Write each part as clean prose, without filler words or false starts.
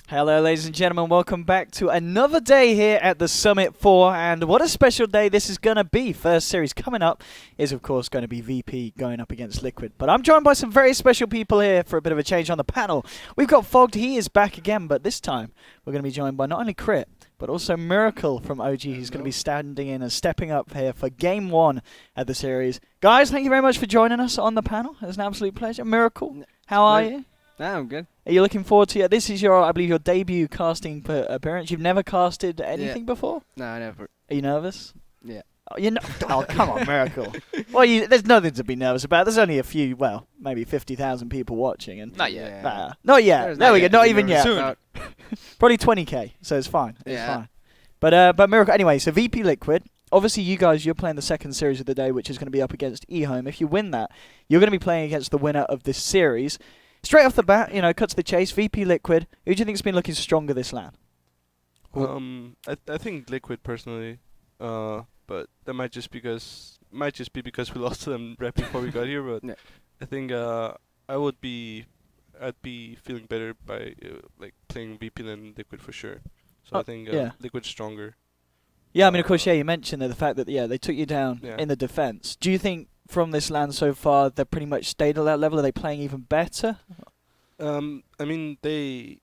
Hello, ladies and gentlemen. Welcome back to another day here at the Summit 4. And what a special day this is going to be. First series coming up is, of course, going to be VP going up against Liquid. But I'm joined by some very special people here for a bit of a change on the panel. We've got Fogged. He is back again, but this time we're going to be joined by not only Crit, but also Miracle from OG. He's going to be standing in and stepping up here for Game 1 at the series. Guys, thank you very much for joining us on the panel. It's an absolute pleasure. Miracle, how are you? Yeah, I'm good. Are you looking forward to it? This is your, I believe, your debut casting appearance. You've never casted anything before? No, never. Are you nervous? Yeah. Oh, come on, Miracle. Well, there's nothing to be nervous about. There's only a few, well, maybe 50,000 people watching. And Not yet. Not yet. There we go. Not even yet. Soon. Probably 20k, so it's fine. It's Yeah. fine. But Miracle, anyway, so VP Liquid. Obviously, you guys, you're playing the second series of the day, which is going to be up against eHome. If you win that, you're going to be playing against the winner of this series. Straight off the bat, cut to the chase, VP Liquid. Who do you think's been looking stronger this LAN? I think Liquid personally, but that might just be because we lost to them right before we got here. But Yeah. I think I'd be feeling better by playing VP than Liquid for sure. So I think yeah. Liquid's stronger. Yeah, I mean, of course, you mentioned the fact that, they took you down Yeah. in the defense. Do you think from this LAN so far, they've pretty much stayed at that level? Are they playing even better? I mean they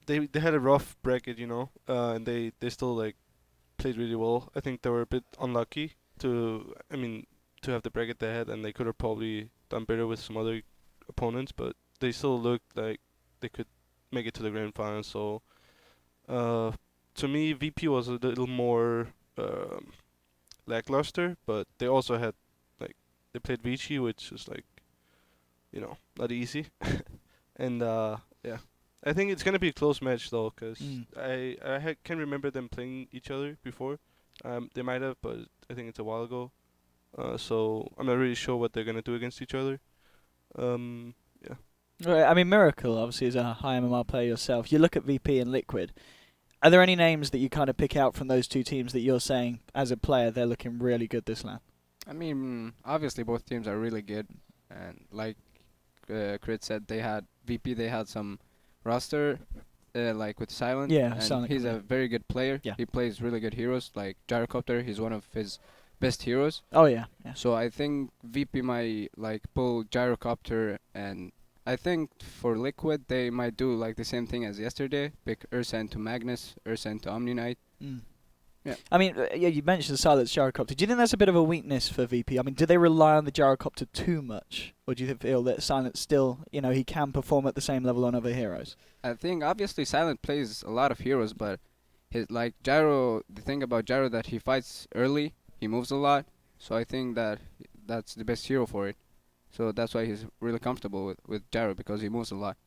had a rough bracket, and they still played really well. I think they were a bit unlucky to have the bracket they had, and they could have probably done better with some other opponents, but they still looked like they could make it to the grand final. So to me, VP was a little more lackluster, but they also had they played Vici, which is not easy. And yeah, I think it's gonna be a close match though, cause I can't remember them playing each other before. They might have, but I think it's a while ago. So I'm not really sure what they're gonna do against each other. Yeah. Right, I mean, Miracle, obviously, is a high MMR player yourself. You look at VP and Liquid. Are there any names that you kind of pick out from those two teams that you're saying, as a player, they're looking really good this LAN? I mean, obviously both teams are really good, and like Crit said, they had some roster, with Silent. Yeah, and Silent, he's yeah. a very good player. Yeah. He plays really good heroes, like Gyrocopter. He's one of his best heroes. Oh, yeah. So I think VP might pull Gyrocopter, and I think for Liquid they might do the same thing as yesterday, pick Ursa into Magnus, Ursa into Omni Knight. Yeah. I mean, you mentioned the Silent Gyrocopter. Do you think that's a bit of a weakness for VP? I mean, do they rely on the Gyrocopter too much? Or do you feel that Silent still, he can perform at the same level on other heroes? I think obviously Silent plays a lot of heroes, but his Gyro, the thing about Gyro that he fights early, he moves a lot. So I think that's the best hero for it. So that's why he's really comfortable with Gyro, because he moves a lot.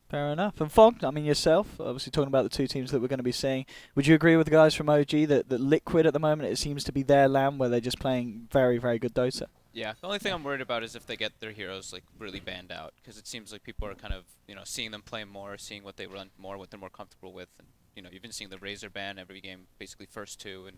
Fair enough. And Fogg, I mean, yourself, obviously talking about the two teams that we're going to be seeing, would you agree with the guys from OG that Liquid at the moment, it seems to be their LAN where they're just playing very, very good Dota? Yeah, the only thing I'm worried about is if they get their heroes really banned out, because it seems like people are kind of seeing them play more, seeing what they run more, what they're more comfortable with, and you've been seeing the Razor ban every game, basically first two, and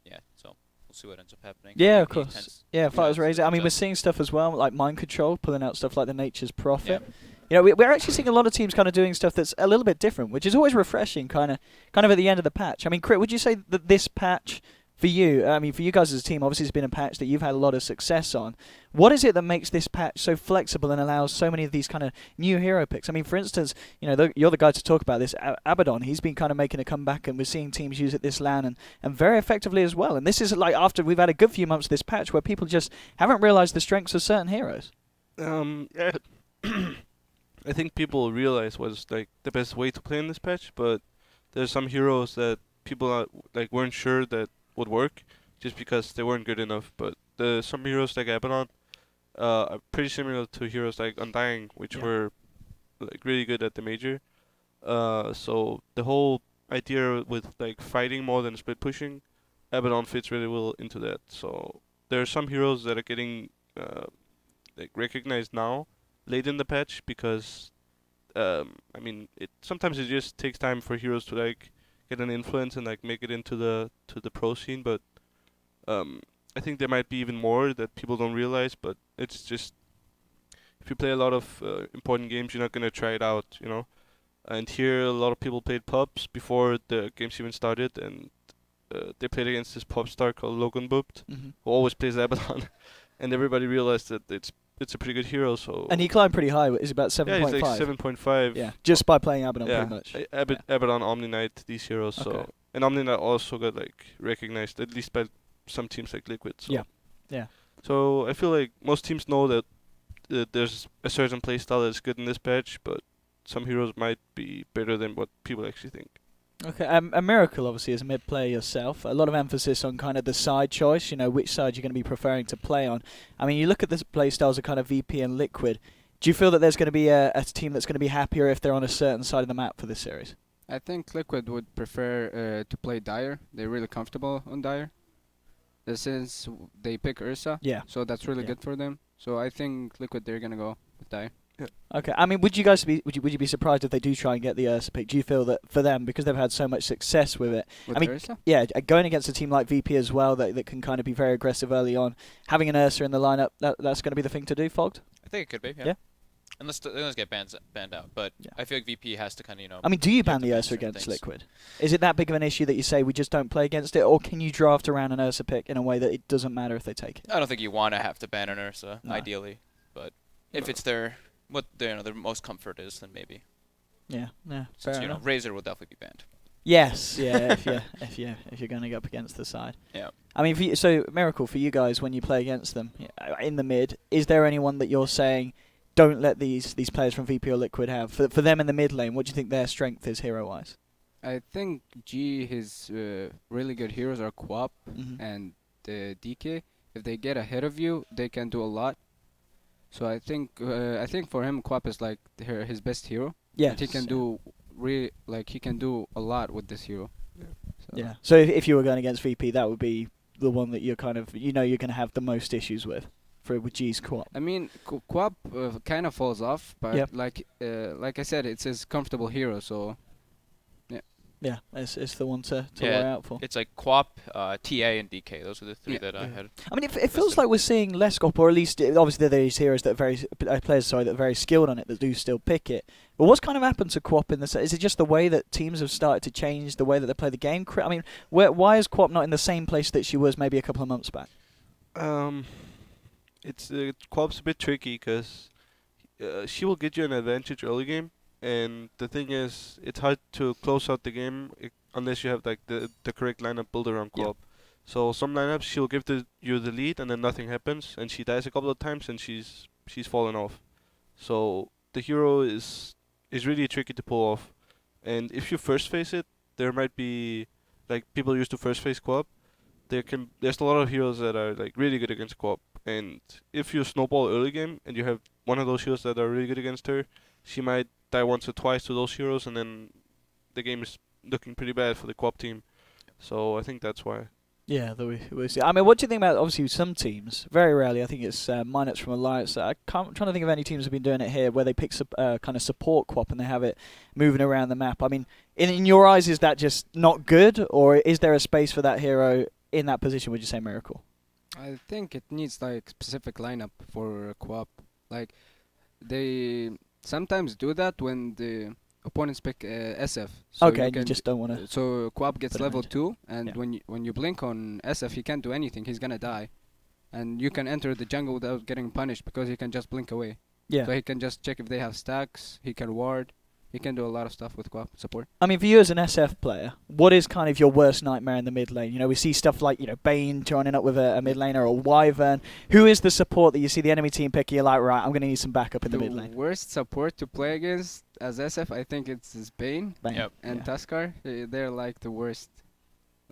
yeah, so we'll see what ends up happening. Yeah, of course. Yeah, Fighters Razor. I mean, we're seeing stuff as well, like Mind Control, pulling out stuff like the Nature's Prophet. Yeah. We're actually seeing a lot of teams kind of doing stuff that's a little bit different, which is always refreshing, kind of at the end of the patch. I mean, Crit, would you say that this patch for you, I mean, for you guys as a team, obviously it's been a patch that you've had a lot of success on. What is it that makes this patch so flexible and allows so many of these kind of new hero picks? I mean, for instance, you're the guy to talk about this, Abaddon. He's been kind of making a comeback, and we're seeing teams use it this LAN and very effectively as well. And this is after we've had a good few months of this patch where people just haven't realized the strengths of certain heroes. Yeah. I think people realize what's the best way to play in this patch, but there's some heroes that people weren't sure that would work just because they weren't good enough. But some heroes like Abaddon are pretty similar to heroes like Undying, which were really good at the major. So the whole idea with fighting more than split pushing, Abaddon fits really well into that. So there are some heroes that are getting recognized now, late in the patch, because sometimes it just takes time for heroes to get an influence and make it into the pro scene. But I think there might be even more that people don't realize. But it's just, if you play a lot of important games, you're not gonna try it out, And here, a lot of people played pubs before the games even started, and they played against this pub star called Logan Booped, Mm-hmm. who always plays Abaddon, and everybody realized that it's a pretty good hero. So And he climbed pretty high. Is about 7.5. yeah, he's like 7.5. Yeah, just by playing Abaddon, yeah, pretty much. Abaddon, Omni Knight, these heroes. Okay. So and Omni Knight also got like recognized at least by some teams like Liquid. So. Yeah. Yeah. So I feel like most teams know that there's a certain playstyle that's good in this patch, but some heroes might be better than what people actually think. Okay, a Miracle obviously is a mid player yourself. A lot of emphasis on kind of the side choice, which side you're going to be preferring to play on. I mean, you look at the play styles of kind of VP and Liquid. Do you feel that there's going to be a team that's going to be happier if they're on a certain side of the map for this series? I think Liquid would prefer to play Dire. They're really comfortable on Dire. Since they pick Ursa, Yeah. so that's really Yeah. good for them. So I think Liquid, they're gonna go with Dire. Okay, I mean, would you be surprised if they do try and get the Ursa pick? Do you feel that for them, because they've had so much success with it, With I mean, Ursa? yeah, going against a team like VP as well that can kind of be very aggressive early on, having an Ursa in the lineup, that's going to be the thing to do, Fogged? I think it could be. Yeah. Yeah. Unless get banned out, but Yeah. I feel like VP has to kind of I mean, do you have ban to the ban Ursa certain against things. Liquid? Is it that big of an issue that you say we just don't play against it, or can you draft around an Ursa pick in a way that it doesn't matter if they take it? I don't think you want to have to ban an Ursa, No. ideally, but if No. it's what their most comfort is, then maybe. Yeah, Since fair enough. Razor will definitely be banned. Yes, yeah, if you're going up against the side. Yeah. I mean, so Miracle for you guys when you play against them in the mid, is there anyone that you're saying don't let these players from VP or Liquid have for them in the mid lane? What do you think their strength is hero wise? I think his really good heroes are Quap Mm-hmm. and DK. If they get ahead of you, they can do a lot. So I think for him, Quap is like his best hero. Yeah, And he can do he can do a lot with this hero. So Yeah. So if you were going against VP, that would be the one that you're kind of you're going to have the most issues with G's Quap. I mean, Quap kind of falls off, but Yep. like I said, it's his comfortable hero. So Yeah, it's the one to Yeah, wear out for. It's like Quap, TA, and DK. Those are the three Yeah. that I Yeah. had. I mean, it feels like we're seeing less Quap, or at least obviously there are these heroes that are players that are very skilled on it that do still pick it. But what's kind of happened to Quap in this? Is it just the way that teams have started to change the way that they play the game? I mean, why is Quap not in the same place that she was maybe a couple of months back? It's Quap's a bit tricky because she will get you an advantage early game, and the thing is, it's hard to close out the game unless you have like the correct lineup built around Yeah. Quap. So some lineups she'll give you the lead and then nothing happens, and she dies a couple of times and she's fallen off. So the hero is really tricky to pull off, and if you first face it, there might be like people used to first face Quap. There's a lot of heroes that are like really good against Quap, and if you snowball early game and you have one of those heroes that are really good against her, she might die once or twice to those heroes, and then the game is looking pretty bad for the Quap team. So I think that's why. Yeah, we see. I mean, what do you think about obviously some teams? Very rarely, I think it's Minutes from Alliance. I'm trying to think of any teams that have been doing it here where they pick kind of support Quap and they have it moving around the map. I mean, in your eyes, is that just not good, or is there a space for that hero in that position? Would you say Miracle? I think it needs like specific lineup for Quap. Like they sometimes do that when the opponents pick SF. So Okay, you and you can just don't want to. So Quap gets put him level into- 2, and Yeah. when you blink on SF, he can't do anything. He's gonna die, and you can enter the jungle without getting punished because he can just blink away. Yeah. So he can just check if they have stacks. He can ward. He can do a lot of stuff with Quap support. I mean, for you as an SF player, what is kind of your worst nightmare in the mid lane? We see stuff like, Bane joining up with a mid laner or Wyvern. Who is the support that you see the enemy team picking? You're like, right, I'm going to need some backup in the mid lane. Worst support to play against as SF, I think it's Bane Bane. Yep. and Yeah. Tuskar. They're like the worst.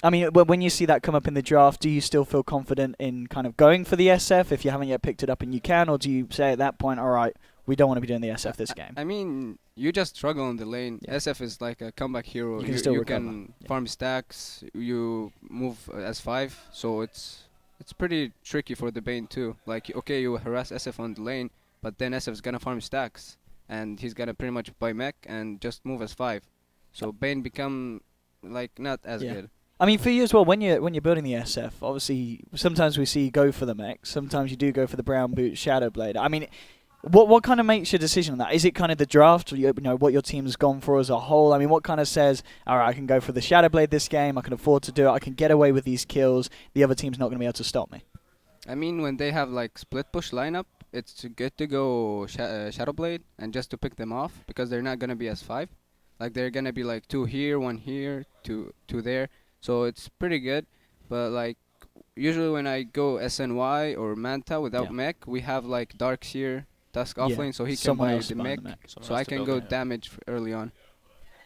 I mean, when you see that come up in the draft, do you still feel confident in kind of going for the SF if you haven't yet picked it up and you can? Or do you say at that point, all right, we don't want to be doing the SF this game? I mean, you just struggle in the lane. Yeah. SF is like a comeback hero. You can still you recover. can Yeah. farm stacks. You move as 5, so it's pretty tricky for the Bane too. Like, okay, you harass SF on the lane, but then SF's gonna farm stacks, and he's gonna pretty much buy mech and just move as 5. So Bane become like not as Yeah. good. I mean, for you as well, when you're building the SF, obviously, sometimes we see you go for the mech, sometimes you do go for the brown boot Shadow Blade. I mean, What kind of makes your decision on that? Is it kind of the draft, or what your team's gone for as a whole? I mean, what kind of says, all right, I can go for the Shadowblade this game, I can afford to do it, I can get away with these kills, the other team's not going to be able to stop me? I mean, when they have like split push lineup, it's good to go Shadowblade and just to pick them off because they're not gonna be as 5. Like they're gonna be like 2 here, 1 here, 2 there. So it's pretty good. But like usually when I go SNY or Manta without mech, we have like Darkseer, Dusk offlane, so he can Someone buy else the buying mech. the mech. So I can go damage early on.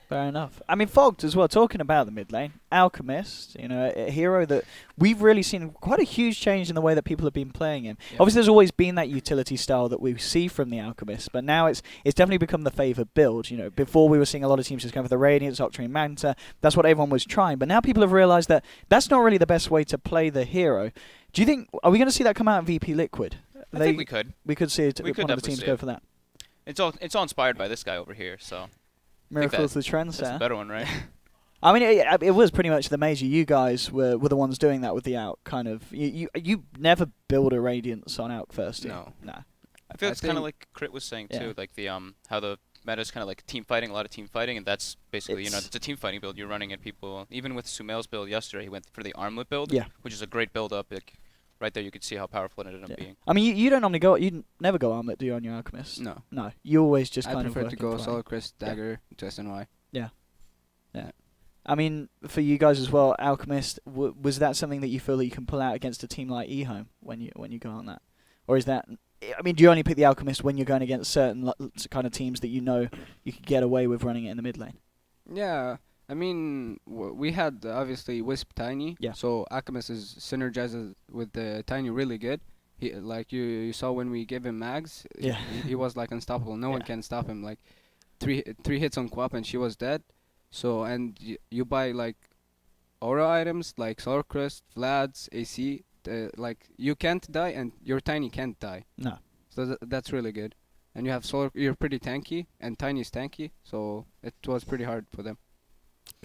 Fair enough. I mean, Fogged as well, talking about the mid lane, Alchemist, a hero that we've really seen quite a huge change in the way that people have been playing him. Yep. Obviously, there's always been that utility style that we see from the Alchemist, but now it's definitely become the favoured build. Before we were seeing a lot of teams just going for the Radiance, Octarine, Manta. That's what everyone was trying, but now people have realised that that's not really the best way to play the hero. Do you think, are we going to see that come out in VP Liquid? I think we could. We could see We could one of the definitely teams see go it. for that. It's all inspired by this guy over here, so Miracles the that's a trendsetter. better one, right? I mean, it was pretty much the major. You guys were the ones doing that with the Alk, kind of. You never build a Radiance on Alk first, do you? No. I feel I it's kind of think- like Crit was saying Yeah. too, like the how the meta's kind of like team fighting, a lot of team fighting, and that's basically It's- it's a team fighting build. You're running at people. Even with Sumail's build yesterday, he went for the armlet build, Yeah. which is a great build up. Like, right there, you could see how powerful it ended up Yeah. being. I mean, you don't normally go. You never go armlet, do you, on your Alchemist? No. No, you always just I kind of prefer work to in go play. Solo Crest Dagger to SNY. I mean, for you guys as well, Alchemist, was that something that you feel that you can pull out against a team like eHome when you go on that, or is that? I mean, do you only pick the Alchemist when you're going against certain kind of teams that you could get away with running it in the mid lane? Yeah, I mean, we had obviously Wisp Tiny. Yeah. So Alchemist is synergizes with the Tiny really good. He like you saw when we gave him mags. Yeah. He was like unstoppable. No one Yeah. can stop him. Like three hits on Quap and she was dead. So and you buy like aura items like Solar Crest, Vlad's, AC. Like you can't die and your Tiny can't die. No. So that's really good. And you have Solar. You're pretty tanky and Tiny is tanky. So it was pretty hard for them.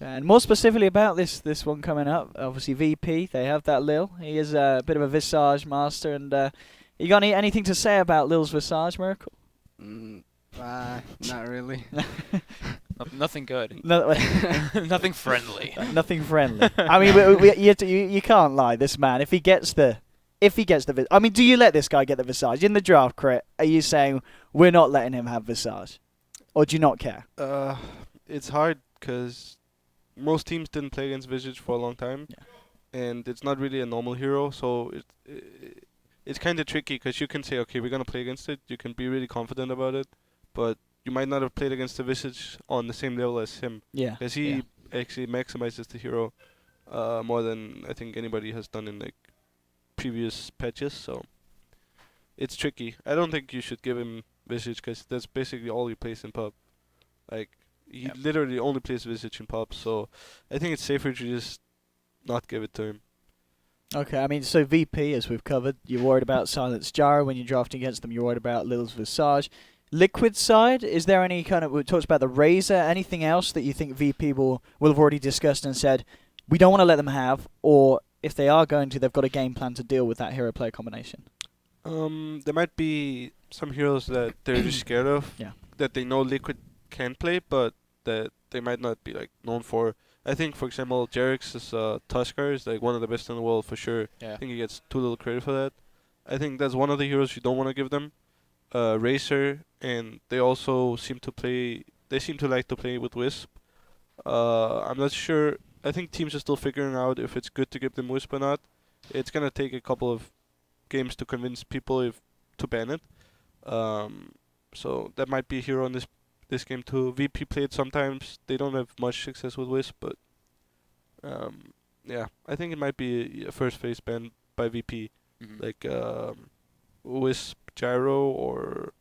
And more specifically about this one coming up, obviously VP, they have that Lil. He is a bit of a Visage master, and you got anything to say about Lil's Visage, Miracle? Not really. Nothing good. No, Nothing friendly. nothing friendly. I mean, you can't lie. This man, if he gets the I mean, do you let this guy get the Visage in the draft? Crit, are you saying we're not letting him have Visage, or do you not care? It's hard because most teams didn't play against Visage for a long time, and it's not really a normal hero, so it's kind of tricky because you can say, okay, we're gonna play against it. You can be really confident about it, but you might not have played against the Visage on the same level as him, Yeah. because he actually maximizes the hero more than I think anybody has done in like previous patches. So it's tricky. I don't think you should give him Visage because that's basically all he plays in pub. Like he literally only plays Visage in pub. So I think it's safer to just not give it to him. Okay, I mean, so VP, as we've covered, you're worried about Silence Gyro when you're drafting against them. You're worried about Lil's Visage. Liquid side, is there any kind of, we talked about the Razor, anything else that you think VP will have already discussed and said, we don't want to let them have, or if they are going to, they've got a game plan to deal with that hero player combination? There might be some heroes that they're just scared of, that they know Liquid can play, but that they might not be like known for. I think, for example, Jerix is Tusker is like one of the best in the world for sure. Yeah. I think he gets too little credit for that. I think that's one of the heroes you don't want to give them. Racer, and they also seem to play. They seem to like to play with Wisp. I'm not sure. I think teams are still figuring out if it's good to give them Wisp or not. It's gonna take a couple of games to convince people to ban it. So that might be a hero in this game too. VP played sometimes. They don't have much success with Wisp, but I think it might be a first phase ban by VP, like Wisp Gyro or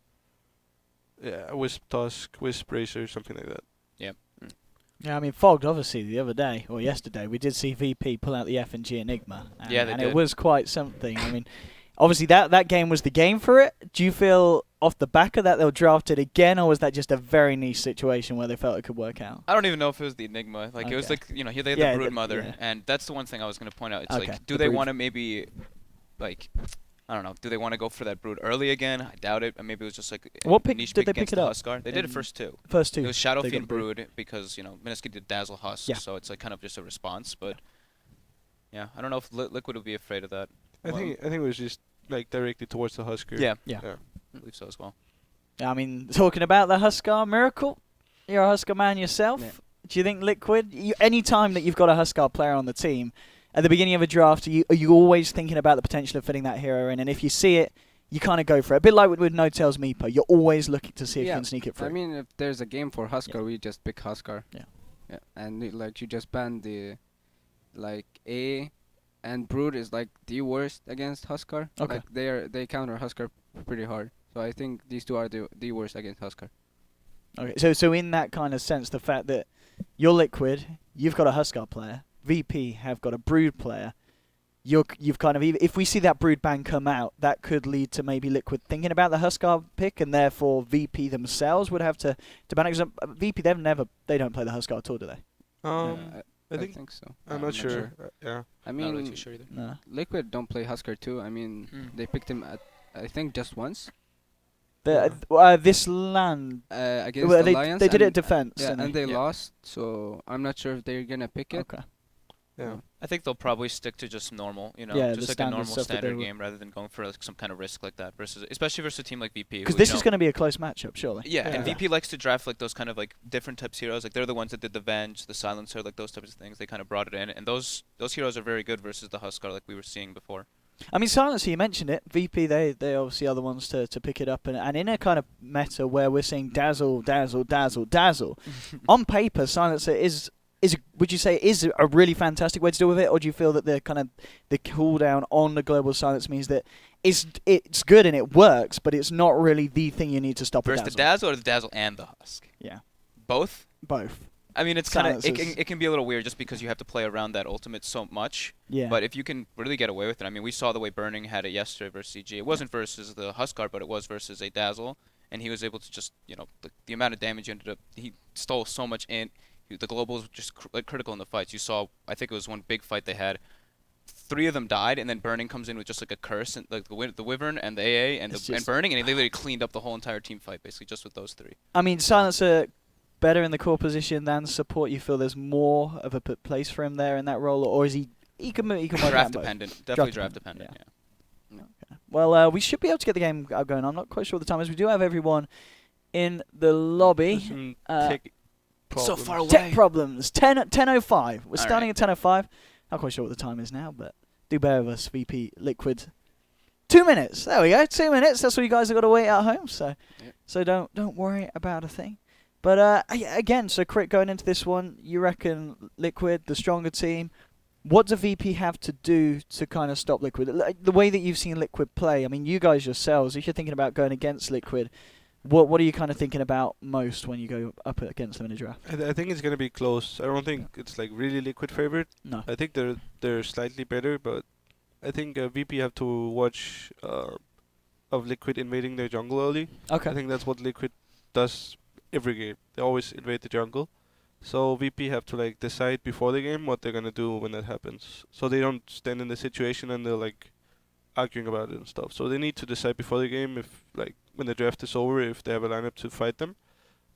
Wisp Tusk, Wisp Racer, something like that. Yeah, I mean, Fogged, obviously, the other day, or yesterday, we did see VP pull out the F&G Enigma. And, Yeah, they and did. it was quite something. I mean, obviously, that game was the game for it. Do you feel, off the back of that, they'll draft it again, or was that just a very niche situation where they felt it could work out? I don't even know if it was the Enigma. Like it was like here they had the Brood Mother, and that's the one thing I was going to point out. It's Okay, like, do the they Brood. want to maybe like I don't know. Do they want to go for that Brood early again? I doubt it. Maybe it was just like What a pick niche did pick they pick against it the up? Huskar. They did it In first two. First two. It was Shadow they got Fiend Brood. Brood because Minisky did Dazzle Husk, Yeah. so it's like kind of just a response. But yeah, I don't know if Liquid would be afraid of that. I think it was just like directed towards the Husker. Yeah, Yeah. I believe so as well. I mean, talking about the Huskar Miracle, you're a Huskar man yourself. Yeah. Do you think Liquid, any time that you've got a Huskar player on the team, at the beginning of a draft, are you always thinking about the potential of fitting that hero in? And if you see it, you kind of go for it. A bit like with No Tails Meepo, you're always looking to see if you Yeah, can sneak it through. I mean, if there's a game for Huskar, we just pick Huskar. Yeah. Yeah, and like you just ban the, like A, and Brood is like the worst against Huskar. Okay. Like they counter Huskar pretty hard. So I think these two are the worst against Huskar. Okay, so in that kind of sense, the fact that you're Liquid, you've got a Huskar player, VP have got a Brood player, you've kind of, if we see that Brood ban come out, that could lead to maybe Liquid thinking about the Huskar pick, and therefore VP themselves would have to ban it. 'Cause, VP, they don't play the Huskar at all, do they? I I think think so. I'm not sure. Yeah. I I'm mean, not really too sure either. No. Liquid don't play Huskar too. I mean, they picked him at, I think, just once. This LAN, Against well, Alliance. they did it and- at defense. Yeah, didn't and they? they Yeah. lost. So I'm not sure if they're gonna pick it. Okay. Yeah. I think they'll probably stick to just normal, Yeah, just the like a standard normal stuff that they standard would- game rather than going for like some kind of risk like that versus, especially versus a team like VP. Because who, this you is know- going to be a close matchup, surely. Yeah, and Yeah. VP likes to draft like those kind of like different types of heroes. Like they're the ones that did the Venge, the Silencer, like those types of things. They kind of brought it in, and those heroes are very good versus the Huskar, like we were seeing before. I mean, Silencer, you mentioned it. VP, they obviously are the ones to pick it up. And in a kind of meta where we're seeing dazzle, dazzle, dazzle, dazzle, on paper, Silencer is would you say is a really fantastic way to deal with it, or do you feel that the cooldown on the global silence means that it's good and it works, but it's not really the thing you need to stop Versus the the dazzle? Dazzle or the Dazzle and the Husk? Yeah, Both? both. I mean, it's kind of Silencers. it can be a little weird just because you have to play around that ultimate so much. Yeah, But if you can really get away with it, I mean, we saw the way Burning had it yesterday versus CG. It wasn't versus the Huskar, but it was versus a Dazzle, and he was able to just, the amount of damage he stole so much in. The global was just critical in the fights. You saw, I think it was one big fight they had. 3 of them died, and then Burning comes in with just like a curse, and like the Wyvern and the AA and and Burning, and he literally cleaned up the whole entire team fight basically just with those 3. I mean, Silencer better in the core position than support. You feel there's more of a place for him there in that role, or is he can work out Draft both? dependent, definitely Draft draft dependent. dependent, Yeah. Okay. Well, we should be able to get the game going. I'm not quite sure what the time is. We do have everyone in the lobby. There's some Uh, tech So problems. far away. Tech problems. 10:05. We're All starting right. at 10:05. Not quite sure what the time is now, but do bear with us, VP Liquid. 2 minutes. There we go. 2 minutes. That's what you guys have got to wait at home. So, Yep. so don't worry about a thing. But again, so Crit, going into this one, you reckon Liquid, the stronger team. What do VP have to do to kind of stop Liquid? Like, the way that you've seen Liquid play, I mean, you guys yourselves, if you're thinking about going against Liquid, what are you kind of thinking about most when you go up against them in a draft? I think it's gonna be close. I don't think it's like really Liquid favorite. No. I think they're slightly better, but I think VP have to watch of Liquid invading their jungle early. Okay. I think that's what Liquid does every game. They always invade the jungle. So VP have to like decide before the game what they're gonna do when that happens. So they don't stand in the situation and they're like arguing about it and stuff. So they need to decide before the game if like when the draft is over if they have a lineup to fight them,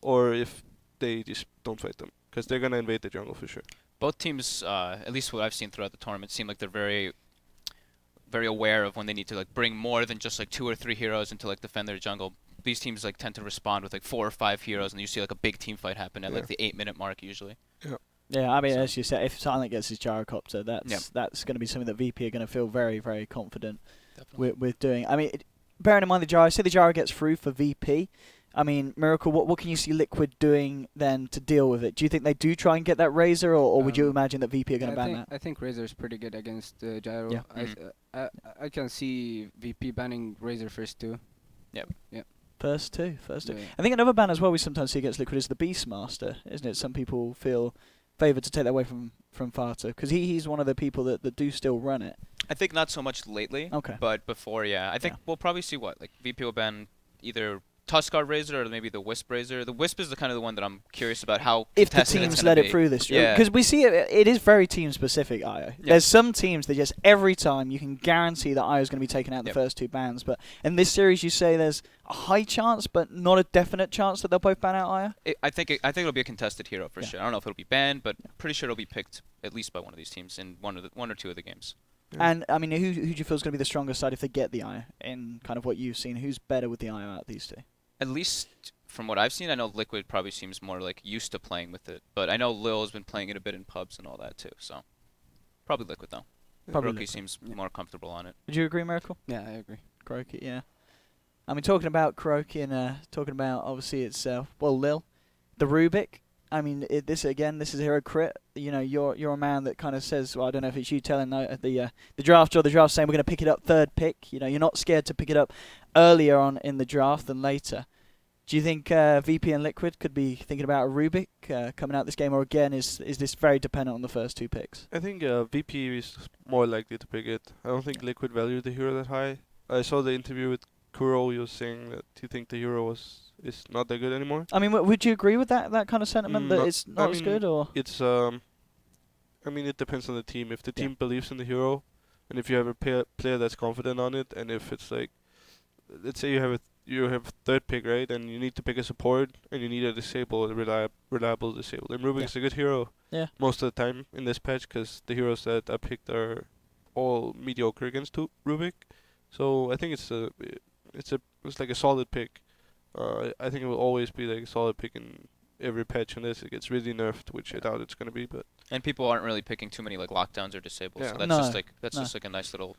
or if they just don't fight them because they're gonna invade the jungle for sure. Both teams, at least what I've seen throughout the tournament, seem like they're very, very aware of when they need to like bring more than just like 2 or 3 heroes into like defend their jungle. These teams like tend to respond with like 4 or 5 heroes, and you see like a big team fight happen at like the 8-minute mark usually. Yeah, I mean, So- as you said, if Silent gets his gyrocopter, Yep. that's going to be something that VP are going to feel very, very confident Definitely. with doing. I mean, bearing in mind the gyro, say the gyro gets through for VP. I mean, Miracle, what can you see Liquid doing then to deal with it? Do you think they do try and get that Razor, or would you Um, imagine that VP are going to ban that? I think Razor is pretty good against Gyro. Yeah. I can see VP banning Razor first too. First two. Yeah. I think another ban as well we sometimes see against Liquid is the Beastmaster, isn't it? Some people feel favoured to take that away from Farta, because he's one of the people that do still run it. I think not so much lately, Okay. but before, yeah. I think Yeah. we'll probably see like VP will ban either Tuskar Razor or maybe the Wisp Razor. The Wisp is the kind of the one that I'm curious about how If the contested it's teams gonna let it be. through this year, Yeah. because we see it is very team specific. IO. There's some teams that just every time you can guarantee that IO is going to be taking out the first 2 bans, but in this series you say there's a high chance, but not a definite chance that they'll both ban out IO. I think it'll be a contested hero for sure. I don't know if it'll be banned, but pretty sure it'll be picked at least by one of these teams in one or two of the games. Yeah. And I mean, who do you feel is going to be the strongest side if they get the IO? In kind of what you've seen, who's better with the IO out of these 2? At least from what I've seen, I know Liquid probably seems more like used to playing with it, but I know Lil has been playing it a bit in pubs and all that too. So probably Liquid though. Probably Roki Liquid. seems more comfortable on it. Would you agree, Miracle? Yeah, I agree. Kroki, yeah. I mean, talking about Kroki and talking about obviously it's Lil, the Rubik. I mean, this is hero crit. You know, you're a man that kind of says, well, I don't know if it's you telling the draft or the draft saying we're going to pick it up 3rd pick. You know, you're not scared to pick it up earlier on in the draft than later. Do you think VP and Liquid could be thinking about a Rubik coming out this game, or again is this very dependent on the first 2 picks? I think VP is more likely to pick it. I don't think Liquid value the hero that high. I saw the interview with Kuro. He was saying that he think the hero is not that good anymore. I mean, would you agree with that kind of sentiment, that it's not as good, or? It's I mean, it depends on the team. If the team believes in the hero, and if you have a player that's confident on it, and if it's like, let's say you have 3rd pick, right, and you need to pick a support, and you need a reliable disable. And Rubik is a good hero most of the time in this patch, because the heroes that I picked are all mediocre against Rubik. So I think it's like a solid pick. I think it will always be like a solid pick in every patch unless it gets really nerfed, which I doubt it's gonna be. But people aren't really picking too many like lockdowns or disables. Yeah. So that's just like a nice little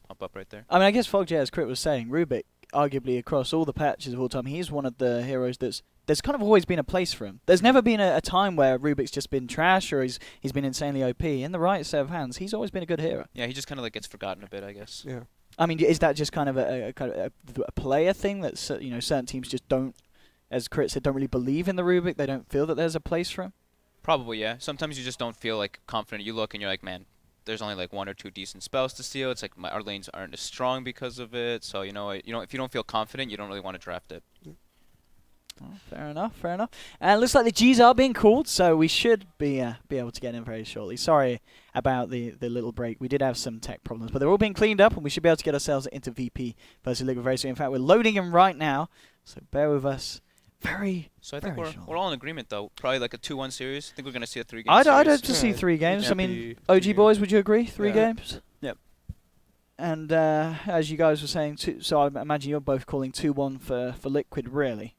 pump up right there. I mean, I guess FogJ, as Crit was saying, Rubik, arguably across all the patches of all time, he's one of the heroes there's kind of always been a place for him. There's never been a time where Rubik's just been trash or he's been insanely OP. In the right set of hands, he's always been a good hero. Yeah, he just kind of like gets forgotten a bit, I guess. yeah. I mean, is that just kind of a player thing that certain teams just don't, as Crit said, don't really believe in the Rubik? They don't feel that there's a place for him? Probably, yeah. Sometimes you just don't feel like confident. You look and you're like, man, there's only like 1 or 2 decent spells to steal. It's like our lanes aren't as strong because of it. So if you don't feel confident, you don't really want to draft it. Oh, fair enough. And it looks like the Gs are being called, so we should be able to get in very shortly. Sorry about the little break. We did have some tech problems, but they're all being cleaned up, and we should be able to get ourselves into VP versus Liquid very soon. In fact, we're loading him right now, so bear with us. So I think we're all in agreement, though. Probably like a 2-1 series. I think we're going to see a 3-game I'd series. have to see 3 games. Yeah, I mean, OG boys, would you agree? 3 games? Yep. And as you guys were saying, so I imagine you're both calling 2-1 for Liquid, really.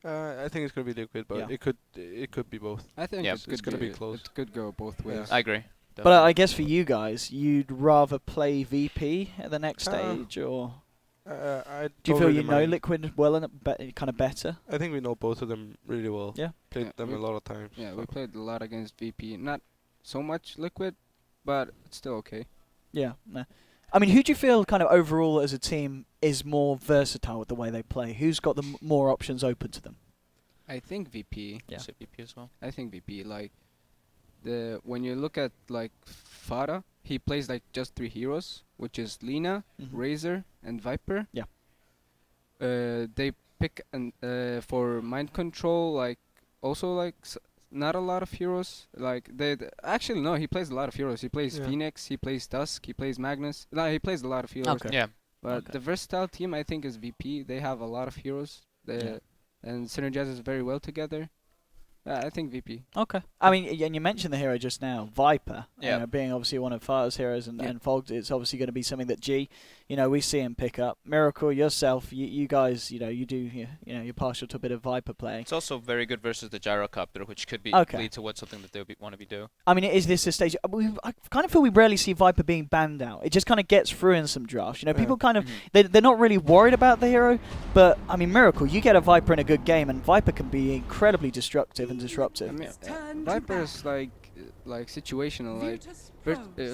I think it's gonna be Liquid, but it could be both. I think it's gonna be close. It could go both ways. I agree. But I guess for you guys, you'd rather play VP at the next stage, or I do you feel really you know mind. Liquid well and kind of better? I think we know both of them really well. Yeah. Played them a lot of times. Yeah, so. we played a lot against VP. Not so much Liquid, but it's still okay. Yeah. Nah. I mean, who do you feel kind of overall as a team is more versatile with the way they play? Who's got the more options open to them? I think VP. Yeah. Is it VP as well? I think VP. Like when you look at like Farah, he plays like just 3 heroes, which is Lina, Razor, and Viper. Yeah. They pick for mind control, like also like not a lot of heroes. Like actually no, he plays a lot of heroes. He plays Phoenix, he plays Dusk, he plays Magnus. No, he plays a lot of heroes. Okay. Yeah. But the versatile team I think is VP. They have a lot of heroes. And synergizes very well together. I think VP. Okay. I mean, and you mentioned the hero just now, Viper. Yeah. Being obviously one of Fire's heroes and Fogged, it's obviously going to be something that G, we see him pick up. Miracle, yourself, you guys, you do, you're partial to a bit of Viper play. It's also very good versus the Gyrocopter, which could be lead to something that they want to be doing. I mean, is this a stage? I kind of feel we rarely see Viper being banned out. It just kind of gets through in some drafts. People kind of, they're not really worried about the hero, but, I mean, Miracle, you get a Viper in a good game, and Viper can be incredibly destructive and disruptive. I mean, Viper is like situational.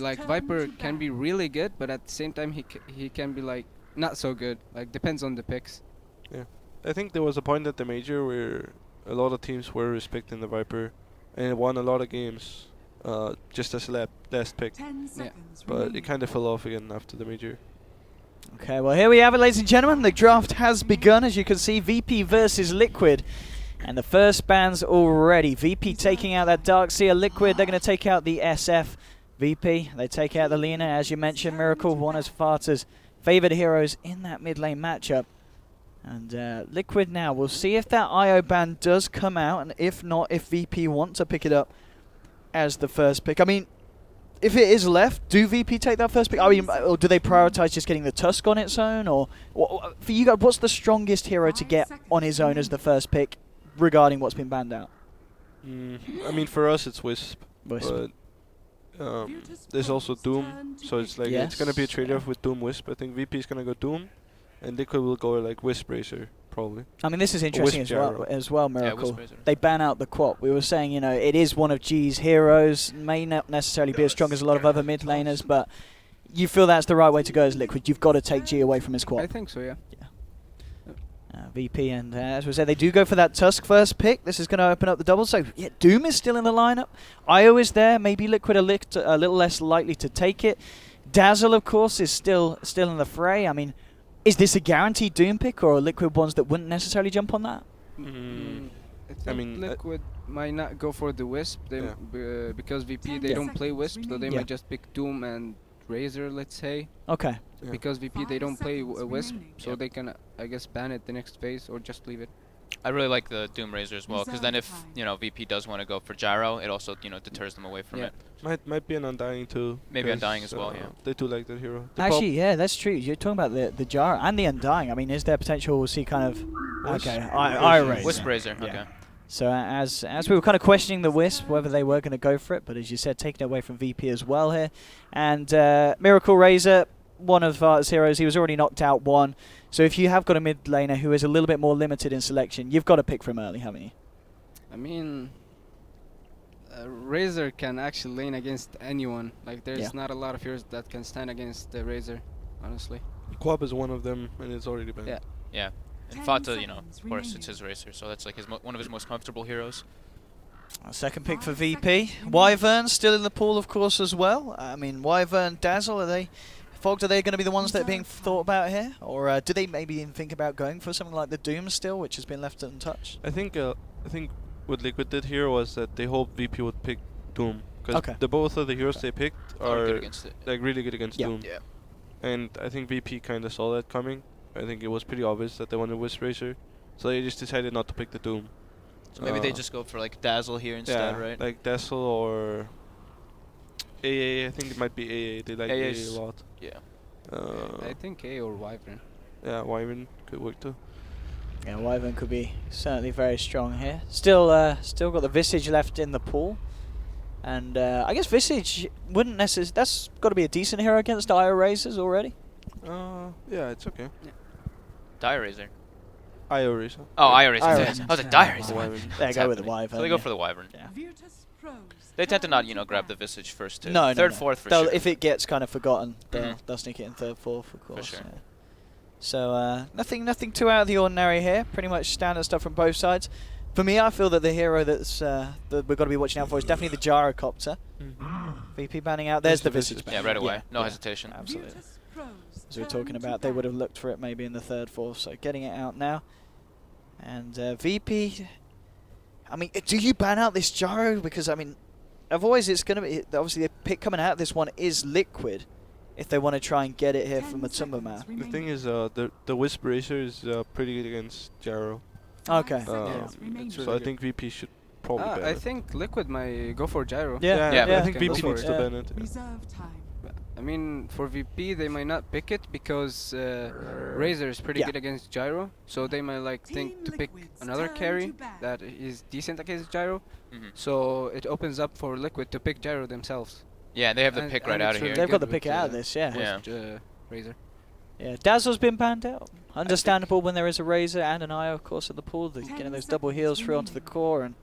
Like Viper can be really good, but at the same time he can be like not so good. Like depends on the picks. Yeah, I think there was a point at the major where a lot of teams were respecting the Viper, and it won a lot of games, just as last pick. Yeah. But it kind of fell off again after the major. Okay, well, here we have it, ladies and gentlemen. The draft has begun, as you can see. VP versus Liquid. And the first ban's already. VP taking out that Darkseer. Liquid, they're going to take out the SF. VP, they take out the Lina. As you mentioned, Miracle, one of Sparta's favored heroes in that mid lane matchup. And Liquid now, we'll see if that IO ban does come out. And if not, if VP want to pick it up as the first pick. I mean, if it is left, do VP take that first pick? I mean, or do they prioritize just getting the Tusk on its own? Or for you guys, what's the strongest hero to get on his own as the first pick regarding what's been banned out? I mean, for us it's Wisp. But there's also Doom, so it's like it's gonna be a trade-off with Doom Wisp. I think VP is gonna go Doom, and Liquid will go like Wisp Razor probably. I mean, this is interesting as well, Miracle. Yeah, they ban out the Quap. We were saying, you know, it is one of G's heroes. May not necessarily be as strong as a lot of other mid laners, but you feel that's the right way to go as Liquid. You've got to take G away from his Quap. I think so, yeah. VP, and as we said, they do go for that Tusk first pick. This is going to open up the double. So, yeah, Doom is still in the lineup. IO is there. Maybe Liquid a little less likely to take it. Dazzle, of course, is still in the fray. I mean, is this a guaranteed Doom pick, or are Liquid ones that wouldn't necessarily jump on that? I mean, Liquid might not go for the Wisp because VP, they don't play Wisp, so they might just pick Doom and Razor, let's say. Okay. Yeah. Because VP, they don't play Wisp, so they can, I guess, ban it the next phase or just leave it. I really like the Doom Razor as well, because then if, you know, VP does want to go for Gyro, it also, you know, deters them away from it. Might be an Undying too. Maybe Undying as well, yeah. They do like that hero. Actually, yeah, that's true. You're talking about the Jar and the Undying. I mean, is there potential we'll see kind of... Wisp Razor, okay. So as we were kind of questioning the Wisp, whether they were going to go for it, but as you said, taking it away from VP as well here. And Miracle Razor, one of Varta's heroes, he was already knocked out one. So if you have got a mid laner who is a little bit more limited in selection, you've got to pick from early, haven't you? I mean, Razor can actually lane against anyone. Like, there's not a lot of heroes that can stand against the Razor, honestly. Quab is one of them, and it's already banned. Yeah. And Vata, you know, of course, it's his Razor, so that's like one of his most comfortable heroes. Second pick for VP. Wyvern still in the pool, of course, as well. I mean, Wyvern, Dazzle, Fogged, are they going to be the ones that are being thought about here? Or do they maybe even think about going for something like the Doom still, which has been left untouched? I think what Liquid did here was that they hoped VP would pick Doom. Because both of the heroes they picked are like really good against Doom. Yeah. And I think VP kind of saw that coming. I think it was pretty obvious that they wanted Wisp Razor. So they just decided not to pick the Doom. So maybe they just go for like Dazzle here instead, right? Like Dazzle or AA. I think it might be AA. They like AA a lot. Yeah. I think A or Wyvern. Yeah, Wyvern could work too. Yeah, Wyvern could be certainly very strong here. Still got the Visage left in the pool. And I guess Visage wouldn't necessarily... That's got to be a decent hero against IO Razors already. Yeah, it's okay. Yeah. Dire Razor. IO Razor. Oh, IO Razor. IO I was like, Dire Razor. There, go with the Wyvern. So they go for the Wyvern. Yeah. They tend to not, you know, grab the Visage first too. No, Third, fourth for sure. If it gets kind of forgotten, they'll sneak it in third, fourth, of course. For sure. Yeah. So nothing too out of the ordinary here. Pretty much standard stuff from both sides. For me, I feel that the hero that we've got to be watching out for is definitely the Gyrocopter. VP banning out. There's the Visage ban. Yeah, right away. No hesitation. Absolutely. As we were talking about, they would have looked for it maybe in the third, fourth. So getting it out now. And VP, I mean, do you ban out this Gyro? Because, I mean, otherwise it's going to be... Obviously, the pick coming out of this one is Liquid, if they want to try and get it here from Matumba map. The thing is, the Wisp Razor is pretty good against Gyro. Okay. So I think VP should probably ban it. I think Liquid might go for Gyro. Yeah. I think VP needs to ban it. I mean, for VP, they might not pick it because Razor is pretty good against Gyro. So they might think to pick another carry that is decent against Gyro. So it opens up for Liquid to pick Gyro themselves. Yeah, they have the pick right out of here. They've got the pick out of this, Razor. Yeah, Dazzle's been banned out. Understandable when there is a Razor and an IO, of course, at the pool. Getting those double heals through onto the core and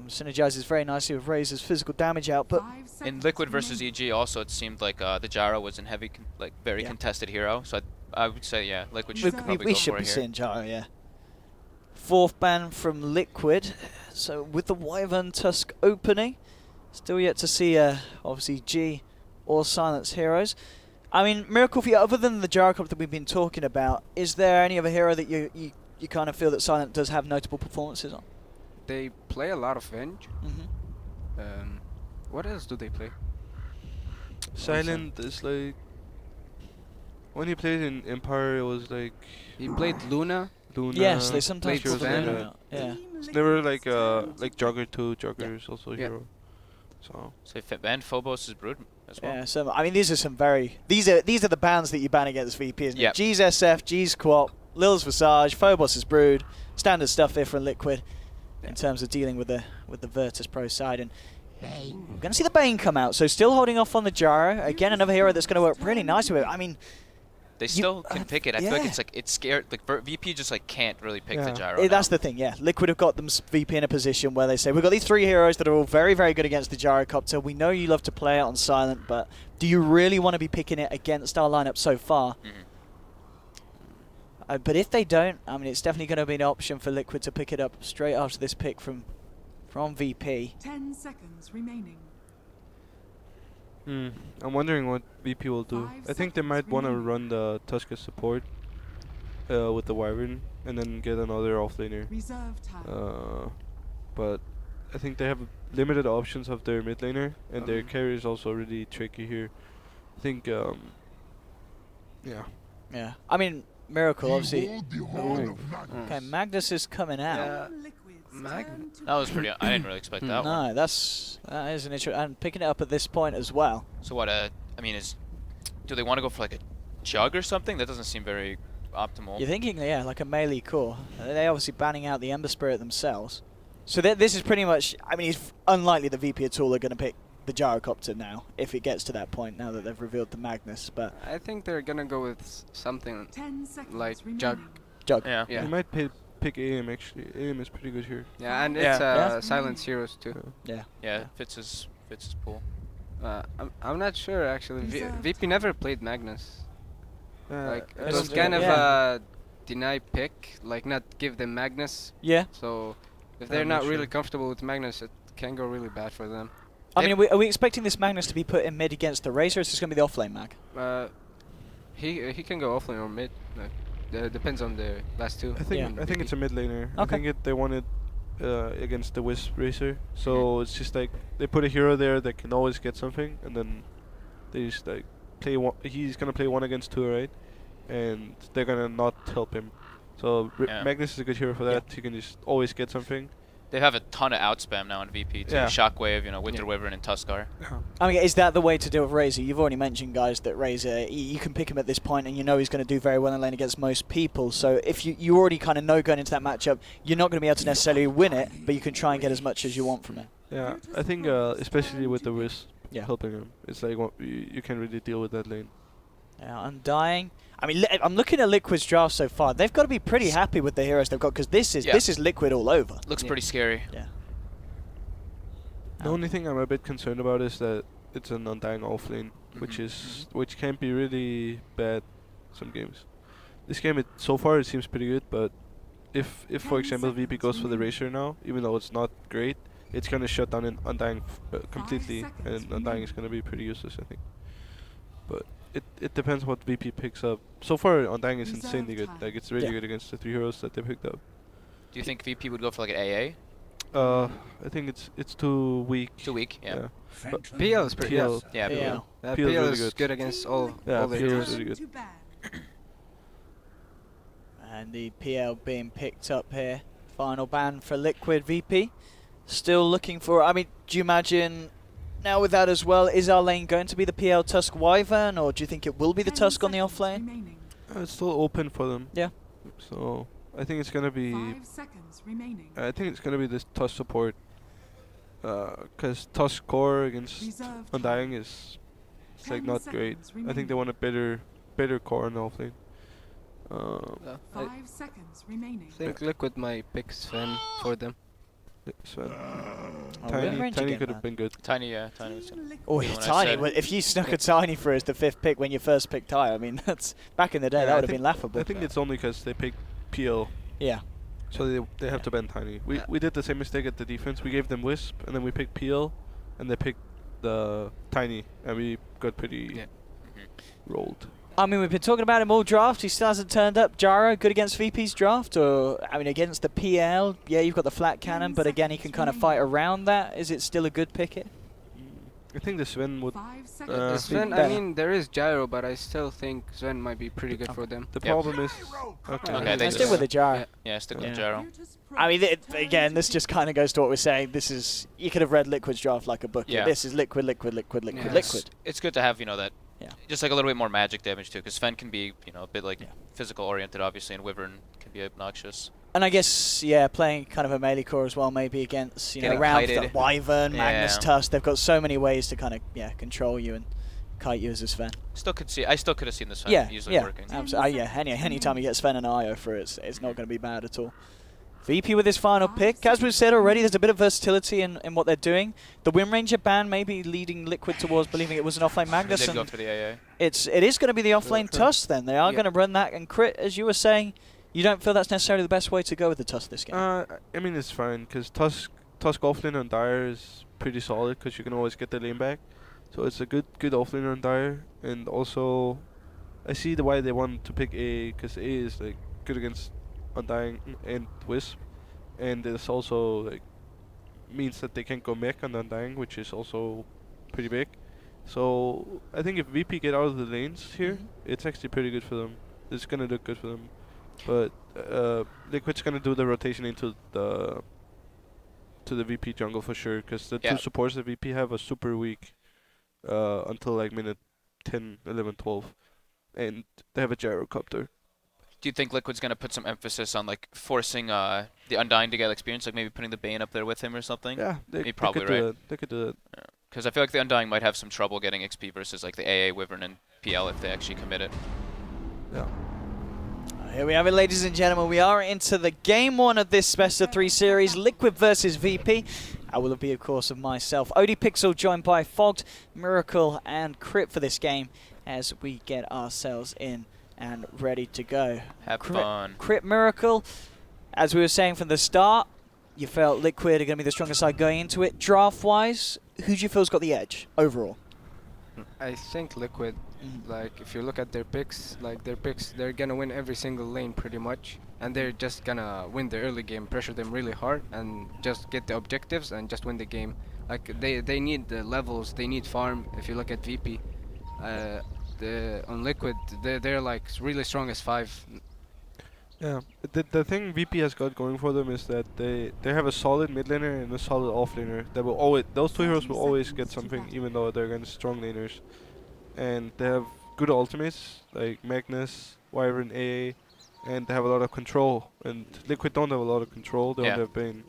synergizes very nicely with Razor's physical damage output. In Liquid versus EG, also it seemed like the Gyro was in heavy, very contested hero. So I would say, Liquid should probably we go should for be it here. seeing Gyro, yeah. Fourth ban from Liquid. So with the Wyvern Tusk opening, still yet to see obviously G or Silence heroes. I mean, Miracle for you, other than the Gyrocopter that we've been talking about, is there any other hero that you kind of feel that Silent does have notable performances on? They play a lot of Venge. Mm-hmm. What else do they play? Silent is like when he played in Empire, it was like He played Luna. Luna. Yes, they sometimes Played put them Van. in and out. Yeah. It's never like Jogger 2. Jogger is also a Yeah. hero. So So and Phobos is Brood as well. Yeah, so I mean, these are some very these are the bans that you ban against VP, isn't Yep. it? G's SF, G's Quap, Lil's Visage, Phobos is Brood, standard stuff here from Liquid in terms of dealing with the Virtus Pro side. And we're going to see the Bane come out, so still holding off on the Gyro. Again, another hero that's going to work really nice with it. I mean, They still can pick it. I feel like yeah. it's scared. Like VP just like can't really pick the Yeah. gyro. that's now. the thing, yeah. Liquid have got them VP in a position where they say, we've got these 3 heroes that are all very, very good against the Gyrocopter. We know you love to play it on Silent, but do you really want to be picking it against our lineup so far? Mhm. But if they don't, I mean, it's definitely going to be an option for Liquid to pick it up straight after this pick from VP. 10 seconds remaining. I'm wondering what VP will do. 5 I think they might seconds want to remaining. run the Tuska support with the Wyvern and then get another offlaner. Reserve time. But I think they have limited options of their mid laner, and their carry is also really tricky here. I think, yeah. Yeah. I mean, Miracle, obviously. Ooh. Okay, Magnus is coming out. Yeah. Liquid's Mag- turn to That was pretty. I didn't really expect that one. No, that is an issue. And picking it up at this point as well. So what? I mean, do they want to go for like a jug or something? That doesn't seem very optimal. You're thinking, yeah, like a melee core. They're obviously banning out the Ember Spirit themselves. So this is pretty much, I mean, it's unlikely the VP at all are going to pick the Gyrocopter now, if it gets to that point, now that they've revealed the Magnus. But I think they're gonna go with something 10 seconds like remaining. Jug. Jug. Yeah. Yeah. They might pick AM actually. AM is pretty good here. Yeah, and Yeah. it's Yeah. Silence Heroes too. Yeah. Yeah, fits his pool. I'm not sure actually. Reserve VP never played Magnus. Like I it was don't kind think- of Yeah. a deny pick, like not give them Magnus. Yeah. So if I'm they're not not really sure. comfortable with Magnus, it can go really bad for them. I mean, are we expecting this Magnus to be put in mid against the Razor, or is this going to be the offlane Mag? He can go offlane or mid. Like, depends on the last two. I think Yeah. I think it's a mid laner. I Okay. think they wanted against the Wisp Racer. So it's just like they put a hero there that can always get something, and then they just like play one. He's gonna play 1 against 2, right? And they're gonna not help him. So Yeah. Magnus is a good hero for that. He can just always get something. They have a ton of outspam now in VP too. Yeah. Shockwave, Winter Wyvern, and Tuskar. I mean, is that the way to deal with Razor? You've already mentioned, guys, that Razor, you can pick him at this point and you know he's going to do very well in lane against most people. So if you already kind of know going into that matchup, you're not going to be able to necessarily win it, but you can try and get as much as you want from it. Yeah, I think especially with the Wisp Yeah. helping him, it's like you can really deal with that lane. Yeah, Undying. I mean, I'm looking at Liquid's draft so far. They've got to be pretty happy with the heroes they've got, because this is Liquid all over. Looks Yeah. pretty scary. Yeah. The only thing I'm a bit concerned about is that it's an Undying offlane, which can be really bad some games. This game, so far it seems pretty good, but if for 10 example VP seconds goes for the remaining. Razor now, even though it's not great, it's gonna shut down an Undying completely, seconds and Undying remaining. is gonna be pretty useless, I think. But it depends what VP picks up. So far Undying is Reserve insanely good. time. Like it's really Yeah. good against the 3 heroes that they picked up. Do you think VP would go for like an AA? I think it's too weak. Too weak. Yeah. But PL is pretty PL. Yeah. Yeah. but- PL is PL really is good. good against all Yeah, all the PL is heroes. really good. to ban. And the PL being picked up here. Final ban for Liquid VP. Still looking for, I mean, do you imagine now with that as well, is our lane going to be the PL Tusk Wyvern, or do you think it will be the 10 Tusk on the seconds offlane? remaining. It's still open for them. Yeah. So I think it's gonna be. 5 seconds remaining. I think it's gonna be this Tusk support. Cause Tusk core against Reserve Undying time. is it's like 10 not great. seconds I think they remaining. want a better core on the offlane. I 5 seconds remaining. think Liquid might pick Sven for them. Sven. Oh, Tiny, range Tiny again, could man. have been good. Tiny, yeah. Tiny was. Oh, Yeah, yeah, when I Tiny. said- Well, if you snuck a Tiny for as the 5th pick when you first picked Ty, I mean, that's back in the day, Yeah, that I would have think- been laughable. I think it's only because they picked PL, Yeah. so they have to ban Tiny. We did the same mistake at the defense. We gave them Wisp, and then we picked PL, and they picked the Tiny, and we got pretty rolled. I mean, we've been talking about him all draft. He still hasn't turned up. Gyro, good against VP's draft? Or, I mean, against the PL, yeah, you've got the flat cannon, but again, he can kind of fight around that. Is it still a good pick here? I think the Sven would. 5 seconds. Sven, I better. mean, there is Gyro, but I still think Sven might be pretty good for them. The Yep. problem is. Okay. Okay, they I stick with the Gyro. Yeah. Yeah, stick with Yeah. Gyro. I mean, again, this just kind of goes to what we're saying. This is, you could have read Liquid's draft like a book. Yeah. This is liquid, liquid, liquid, Yeah. liquid, It's, liquid. it's good to have, you know, that Yeah. just like a little bit more magic damage too, because Sven can be, you know, a bit like Yeah. physical oriented, obviously, and Wyvern can be obnoxious. And I guess, yeah, playing kind of a melee core as well, maybe against, you know, Getting around kited. the Wyvern, Magnus Yeah. Tusk. They've got so many ways to kind of, control you and kite you as a Sven. I still could have seen this Sven Yeah, easily yeah, working. absolutely. Yeah, any time you get Sven and Io for it, it's not going to be bad at all. VP with his final pick. As we've said already, there's a bit of versatility in what they're doing. The Wind Ranger ban maybe leading Liquid towards believing it was an offlane They Magnus. did And go for the AA. it is going to be the offlane Tusk then. They are Yeah. going to run that. And Crit, as you were saying, you don't feel that's necessarily the best way to go with the Tusk this game. I mean, it's fine because Tusk offlane on Dire is pretty solid because you can always get the lane back. So it's a good offlane on Dire, and also I see why they want to pick A because A is like good against Undying and Wisp, and it's also like means that they can go mech on Undying, which is also pretty big. So I think if VP get out of the lanes here, Mhm. it's actually pretty good for them. It's gonna look good for them. But Liquid's gonna do the rotation into the VP jungle for sure, because the Yeah. two supports that VP have are super weak until like minute 10, 11, 12, and they have a gyrocopter. Do you think Liquid's going to put some emphasis on like forcing the Undying to get experience, like maybe putting the Bane up there with him or something? Yeah, they probably could do right. that. They could do that. Because I feel like the Undying might have some trouble getting XP versus like the AA, Wyvern, and PL if they actually commit it. Yeah. Here we have it, ladies and gentlemen. We are into the game one of this best of 3 series, Liquid versus VP. I will be, of course, of myself, Odie Pixel, joined by Fogged, Miracle, and Crit for this game as we get ourselves in and ready to go. Have fun. Crit Miracle, as we were saying from the start, you felt Liquid are going to be the strongest side going into it. Draft-wise, who do you feel's got the edge overall? I think Liquid, Mhm. like if you look at their picks, they're gonna win every single lane pretty much, and they're just gonna win the early game, pressure them really hard, and just get the objectives and just win the game. Like they need the levels, they need farm. If you look at VP, on Liquid, they're like really strong as 5. Yeah. The thing VP has got going for them is that they have a solid mid laner and a solid off laner. That will always, those two heroes will always get something, even though they're against strong laners. And they have good ultimates like Magnus, Wyvern, AA, and they have a lot of control. And Liquid don't have a lot of control. They Yeah. only have Bane.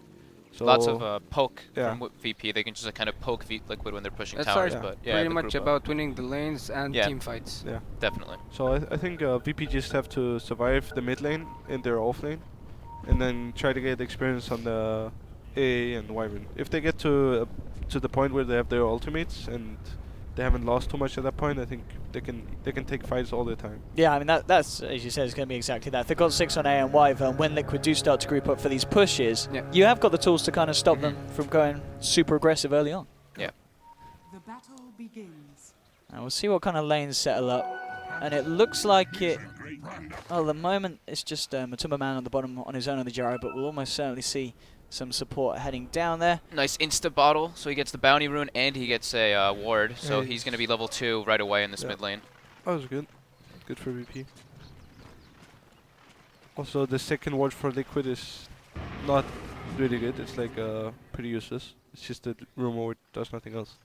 So Lots of poke yeah. from VP. They can just kind of poke Liquid when they're pushing That's towers, like but yeah, pretty the much group up. about winning the lanes and Yeah. team fights. yeah. Definitely. So I think VP just have to survive the mid lane in their off lane, and then try to get experience on the AA and Wyvern. If they get to the point where they have their ultimates and they haven't lost too much at that point, I think they can take fights all the time. Yeah, I mean, that's, as you said, it's going to be exactly that. If they've got 6 on A and Wyvern, when Liquid do start to group up for these pushes, Yeah. you have got the tools to kind of stop them from going super aggressive early on. Yeah. The battle begins. And we'll see what kind of lanes settle up. And it looks like it... Well, at the moment, it's just Matuma Man on the bottom on his own on the gyro, but we'll almost certainly see some support heading down there. Nice insta bottle, so he gets the bounty rune and he gets a ward, so Yeah, he's going to be level 2 right away in this Yeah. mid lane. That was good. Good for VP. Also, the second ward for Liquid is not really good. It's like pretty useless. It's just that rumor ward does nothing else.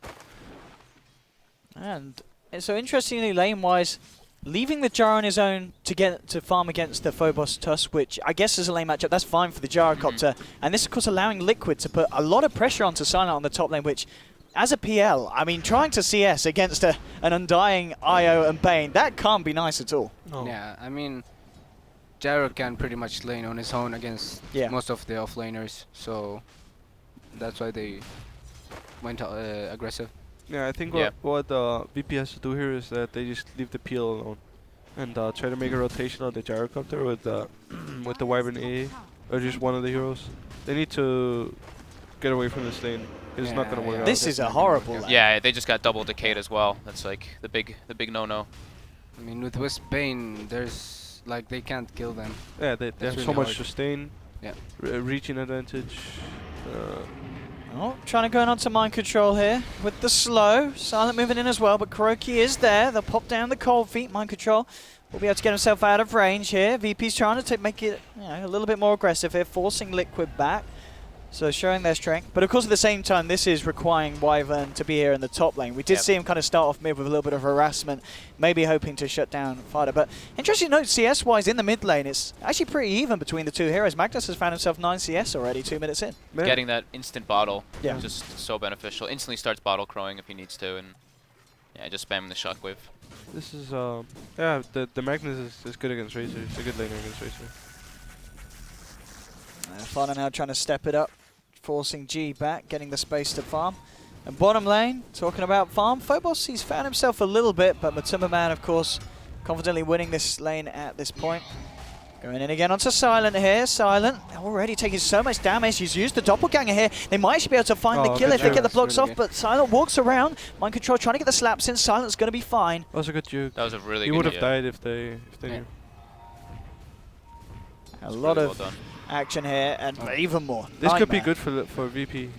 And so interestingly, lane-wise, leaving the Jar on his own to get to farm against the Phobos Tusk, which I guess is a lane matchup, that's fine for the Gyrocopter. And this, of course, allowing Liquid to put a lot of pressure onto Silent on the top lane, which, as a PL, I mean, trying to CS against an Undying, Io, and Bane, that can't be nice at all. Oh. Yeah, I mean, Gyro can pretty much lane on his own against Yeah. most of the offlaners, so that's why they went aggressive. Yeah, I think Yeah. what VP has to do here is that they just leave the PL alone and try to make a rotation on the gyrocopter with with the Wyvern A or just one of the heroes. They need to get away from this lane. It's not gonna work out. This is a horrible lane. Yeah, they just got double decayed as well. That's like the big no-no. I mean, with Wisp Bane, there's like they can't kill them. Yeah, they have really so much hard. sustain. Yeah. Reaching advantage. Oh, trying to go on to mind control here with the slow. Silent moving in as well, but Kuroki is there. They'll pop down the cold feet. Mind control will be able to get himself out of range here. VP's trying to make it a little bit more aggressive here, forcing Liquid back. So showing their strength. But of course at the same time, this is requiring Wyvern to be here in the top lane. We did see him kind of start off mid with a little bit of harassment, maybe hoping to shut down Fada. But interesting to note, CS-wise in the mid lane, it's actually pretty even between the two heroes. Magnus has found himself 9 CS already, 2 minutes in. Man. Getting that instant bottle, Yeah. just so beneficial. Instantly starts bottle crowing if he needs to, and yeah, just spamming the shockwave. This is yeah, the Magnus is good against Razor. It's a good laner against Razor. Fada now trying to step it up, forcing G back, getting the space to farm. And bottom lane, talking about farm, Phobos, he's found himself a little bit, but Matuma Man, of course, confidently winning this lane at this point. Going in again onto Silent here. Silent already taking so much damage. He's used the doppelganger here. They might actually be able to find the kill good if they get the juke. blocks Really off, good. but Silent walks around. Mind control trying to get the slaps in. Silent's going to be fine. That was a good juke. That was a really He good would have hit. died if they Yeah. knew. A It's lot really of well done. action here, and even more. This could be Nightmare. good for VP.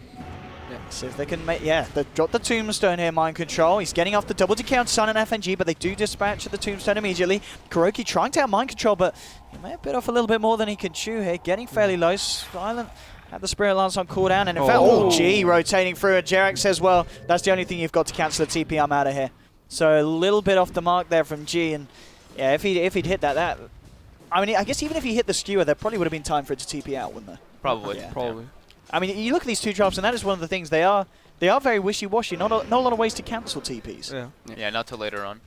See if they can make, they drop the tombstone here, mind control. He's getting off the double decay on Sun and FNG, but they do dispatch the tombstone immediately. Kuroki trying to out mind control, but he may have bit off a little bit more than he can chew here. Getting fairly low. Silent had the Spirit Lance on cooldown, and in fact, G rotating through, and Jarek says, well, that's the only thing you've got to cancel the TP, I'm out of here. So a little bit off the mark there from G, and yeah, if he'd hit that, I mean, I guess even if he hit the skewer, there probably would have been time for it to TP out, wouldn't there? Probably. Yeah. Probably. I mean, you look at these two drops, and that is one of the things they are very wishy-washy. Not a lot of ways to cancel TPs Yeah. Yeah, not till later on.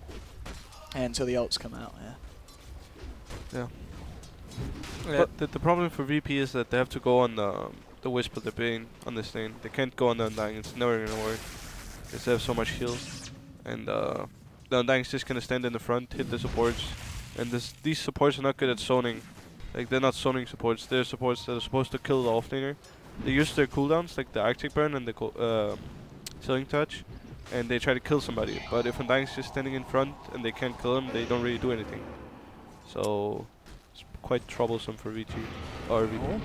until the ults come out. Yeah. But the problem for VP is that they have to go on the Wisp of the Bane on this lane. They can't go on the Undying. It's never gonna work because they have so much heal, and the Undying's just gonna stand in the front, hit the supports, and these supports are not good at zoning. Like, they're not zoning supports. They're supports that are supposed to kill the offlaner. They use their cooldowns, like the Arctic Burn and the Chilling Touch, and they try to kill somebody. But if Undying's just standing in front and they can't kill him, they don't really do anything. So it's quite troublesome for VG or VP. Oh.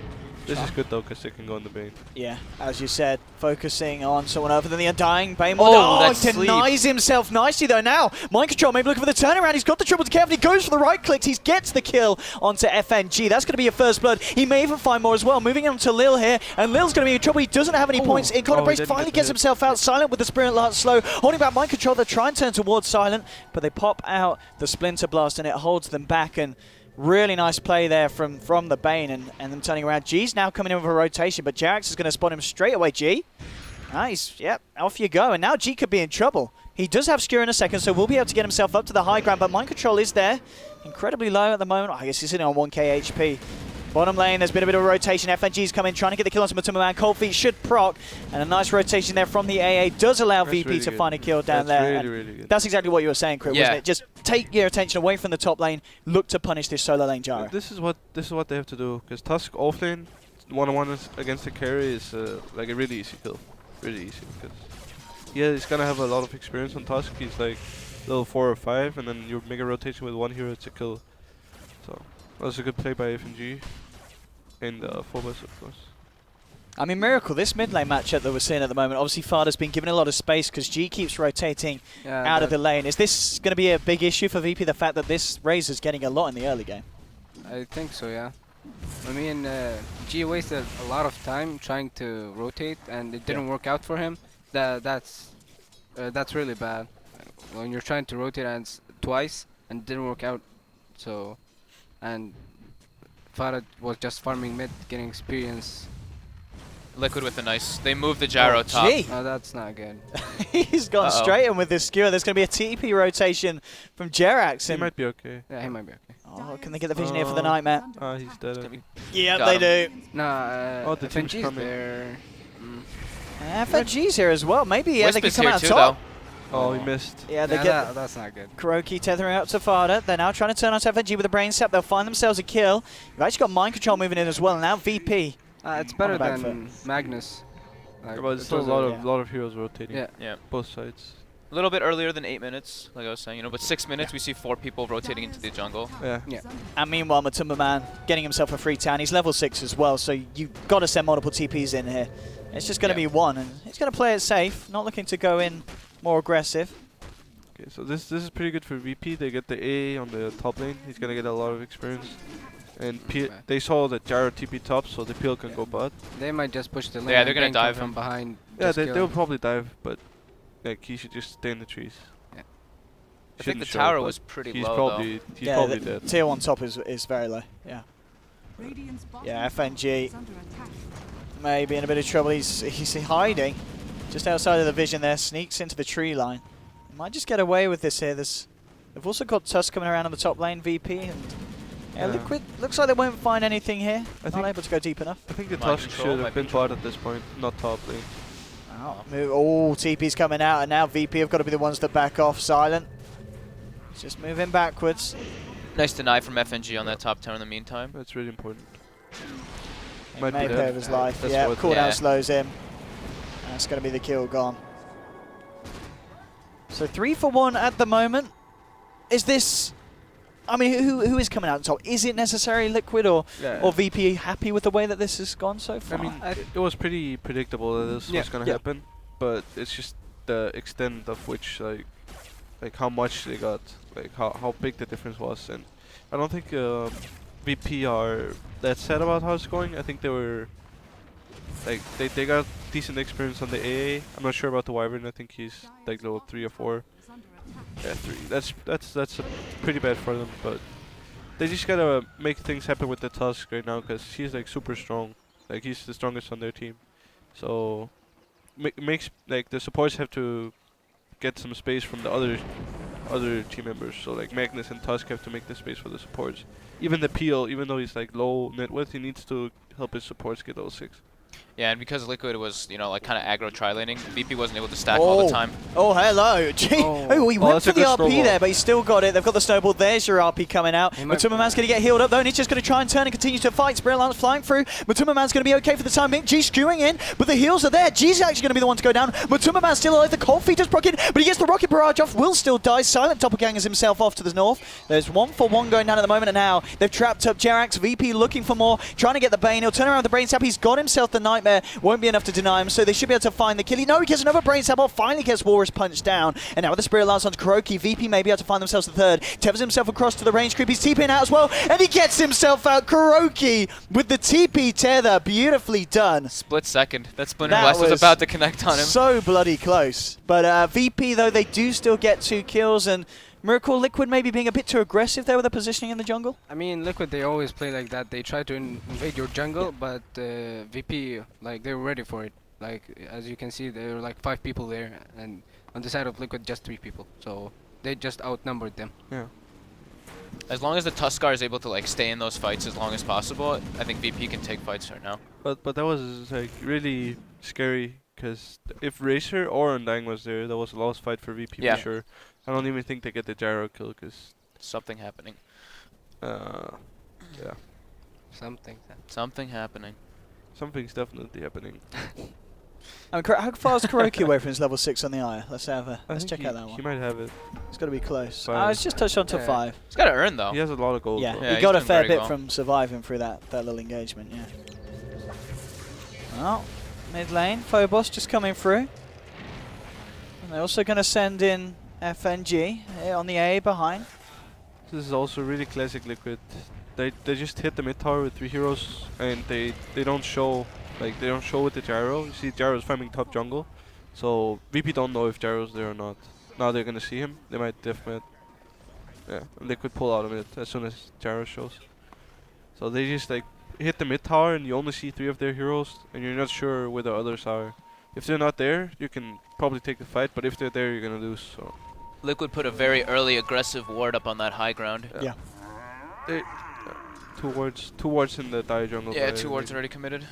This is good though, because they can go on the Bane. Yeah, as you said, focusing on someone other than the Undying. Bane that denies himself nicely though now. Mind control, maybe looking for the turnaround. He's got the triple decay, and he goes for the right clicks. He gets the kill onto FNG. That's going to be a first blood. He may even find more as well. Moving on to Lil here, and Lil's going to be in trouble. He doesn't have any points. In Conor he Brace didn't finally get the gets hit. himself out. Silent with the Spirit Lance slow. Holding back mind control. They try and turn towards Silent, but they pop out the Splinter Blast, and it holds them back. And really nice play there from the Bane and them turning around. G's now coming in with a rotation, but Jax is going to spot him straight away, G. Nice. Yep, off you go. And now G could be in trouble. He does have Skewer in a second, so we'll be able to get himself up to the high ground, but mind control is there. Incredibly low at the moment. I guess he's sitting on 1k HP. Bottom lane, there's been a bit of a rotation. FNG's come in, trying to get the kill onto Matuma Man. Cold Feet should proc, and a nice rotation there from the AA does allow That's VP really to good. find a kill down That's there. really, And really good. that's exactly what you were saying, Crit, Yeah. wasn't it? Just take your attention away from the top lane, look to punish this solo lane gyro. This is what they have to do, because Tusk offlane, one-on-one against the carry is like a really easy kill. Really easy, because yeah, he's gonna have a lot of experience on Tusk. He's like level 4 or 5, and then you make a rotation with one hero to kill. So that was a good play by FNG. And Phobos, of course. I mean, Miracle, this mid lane matchup that we're seeing at the moment, obviously Fada's been given a lot of space because G keeps rotating out of the lane. Is this going to be a big issue for VP, the fact that this Razor's getting a lot in the early game? I think so, yeah. I mean, G wasted a lot of time trying to rotate, and it didn't work out for him. That's really bad. When you're trying to rotate twice and it didn't work out, so and Farah was just farming mid, getting experience. Liquid with a nice. They moved the gyro top. Gee. Oh, that's not good. He's gone Uh-oh. straight in with this skewer. There's going to be a TP rotation from Jerax. He And might be okay. Yeah, he might be okay. oh, can they get the vision here for the Nightmare? Ah, he's dead. I think. Yeah, Got they him. do. Nah, Oh, the team's FNG's coming. there. FNG's here as well. Maybe they Wisp can is come here out too, top. Oh, he missed. Yeah, they Yeah, get that's not good. Kuroki tethering up to Fada. They're now trying to turn on to FNG with a brain sap. They'll find themselves a kill. You've actually got mind control moving in as well. And now VP. It's better the back than Magnus. Like, But it's it still a was lot of heroes rotating. yeah. Yeah. Both sides. A little bit earlier than 8 minutes, like I was saying, but 6 minutes we see 4 people rotating into the jungle. Yeah. Yeah. And meanwhile, Matumba Man getting himself a free town. He's level 6 as well, so you've got to send multiple TPs in here. It's just going to be one, and he's going to play it safe, not looking to go in more aggressive. Okay, so this is pretty good for VP. They get the A on the top lane. He's gonna get a lot of experience. And they saw that Gyro TP top, so the PL can go bot. They might just push the lane. Yeah, they're and gonna then come dive from him. behind. Yeah, just they kill will him. probably dive, but like he should just stay in the trees. Yeah. I think the Shouldn't show, tower but was pretty he's low, probably he's probably the dead. tier 1 top is very low. Yeah. Radiant's bottom Yeah, tower FNG. is under attack. Maybe in a bit of trouble. He's hiding just outside of the vision there. Sneaks into the tree line. Might just get away with this here. They've also got Tusk coming around on the top lane, VP, and Yeah. Liquid looks like they won't find anything here. I Not think- able to go deep enough. I think the Mind Tusk control, should mind have been control. bot at this point, not top lane. Oh, TP's coming out, and now VP have got to be the ones that back off. Silent. It's just moving backwards. Nice deny from FNG on that top tower in the meantime. That's really important. It Might be may dead. pay of his life. That's Yeah, what- cooldown Yeah. slows him. That's going to be the kill gone. So 3 for 1 at the moment. Is this... I mean, who is coming out on top? Is it necessarily Liquid or VP happy with the way that this has gone so far? I mean, it was pretty predictable that this was gonna happen, but it's just the extent of which, like how much they got, like how big the difference was, and I don't think VP are that sad about how it's going. I think they were, like they got decent experience on the AA. I'm not sure about the Wyvern. I think he's like level 3 or 4. Is under attack. Yeah, 3. That's pretty bad for them, but they just gotta make things happen with the Tusk right now, because he's like super strong. Like he's the strongest on their team, so makes like the supports have to get some space from the other team members. So like Magnus and Tusk have to make the space for the supports. Even the Peel, even though he's like low net worth, he needs to help his supports get level 6. Yeah, and because Liquid was, like kind of aggro tri-laning, VP wasn't able to stack all the time. Oh, hello. Gee. Oh, he went that's for a the good RP snowball. there, but he's still got it. They've got the snowball. There's your RP coming out. Matumba Man's going to get healed up, though, and he's just going to try and turn and continue to fight. Spirit Lance flying through. Matumba Man's going to be okay for the time being. G skewing in, but the heals are there. G's actually going to be the one to go down. Matumba Man's still alive. The cold feet just broke in, but he gets the rocket barrage off. Will still die. Silent doppelgangers himself off to the north. There's 1 for 1 going down at the moment, and now they've trapped up Jerax. VP looking for more, trying to get the Bane. He'll turn around with the Brain Sap. He's got himself the Nightmare. Won't be enough to deny him, so they should be able to find the kill. No, he gets another Brain Sap off. Finally gets Walrus punched down, and now with the Spirit Lance on Kuroki, VP may be able to find themselves the third. Tethers himself across to the range creep. He's TPing out as well, and he gets himself out. Kuroki with the TP tether. Beautifully done. Split second. That Splinter That Blast was was about to connect on him. So bloody close. But VP, though, they do still get 2 kills, and Miracle Liquid maybe being a bit too aggressive there with the positioning in the jungle. I mean, Liquid, they always play like that. They try to invade your jungle, but VP, like, they were ready for it. Like, as you can see, there were like 5 people there, and on the side of Liquid, just 3 people. So they just outnumbered them. Yeah. As long as the Tuskar is able to like stay in those fights as long as possible, I think VP can take fights right now. But that was like really scary, because if Racer or Undying was there, that was a lost fight for VP Yeah. for sure. I don't even think they get the gyro kill, because Something happening. yeah, Something happening. something's definitely happening. I mean, how far is Kuroki away from his level 6 on the eye? Let's I let's think check he, out that he one. might have it. It's got to be close. 5. It's just touched on to Yeah. 5. He's got to earn though. He has a lot of gold. Yeah, though. Yeah, he he's got a doing fair very bit well. from surviving through that little engagement, yeah. Well, mid lane, Phobos just coming through. And they're also going to send in FNG on the A behind. This is also really classic Liquid. They just hit the mid tower with 3 heroes, and they don't show, like they don't show with the gyro. You see Gyro's farming top jungle, so VP don't know if Gyro's there or not. Now they're gonna see him. They might deathmatch. Yeah, and they could pull out of it as soon as Gyro shows. So they just like hit the mid tower, and you only see 3 of their heroes, and you're not sure where the others are. If they're not there, you can probably take the fight, but if they're there, you're gonna lose. So Liquid put a very early aggressive ward up on that high ground. Yeah. they, 2 wards in the dire jungle. Yeah, by 2 wards Raven. already committed.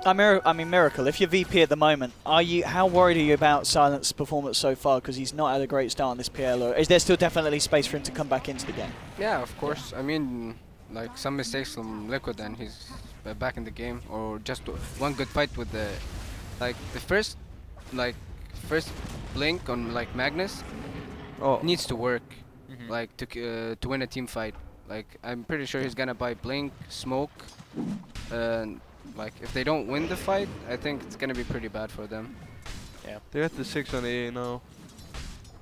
I mean, Miracle, if you're VP at the moment, how worried are you about Silent's performance so far? Because he's not had a great start on this PL, or is there still definitely space for him to come back into the game? Yeah, of course. I mean, like some mistakes from Liquid, and he's back in the game, or just one good fight with the like the first blink on like Magnus Oh, needs to work, Mhm. like to win a team fight. Like I'm pretty sure he's gonna buy blink, smoke, and like if they don't win the fight, I think it's gonna be pretty bad for them. they got the 6 on A now.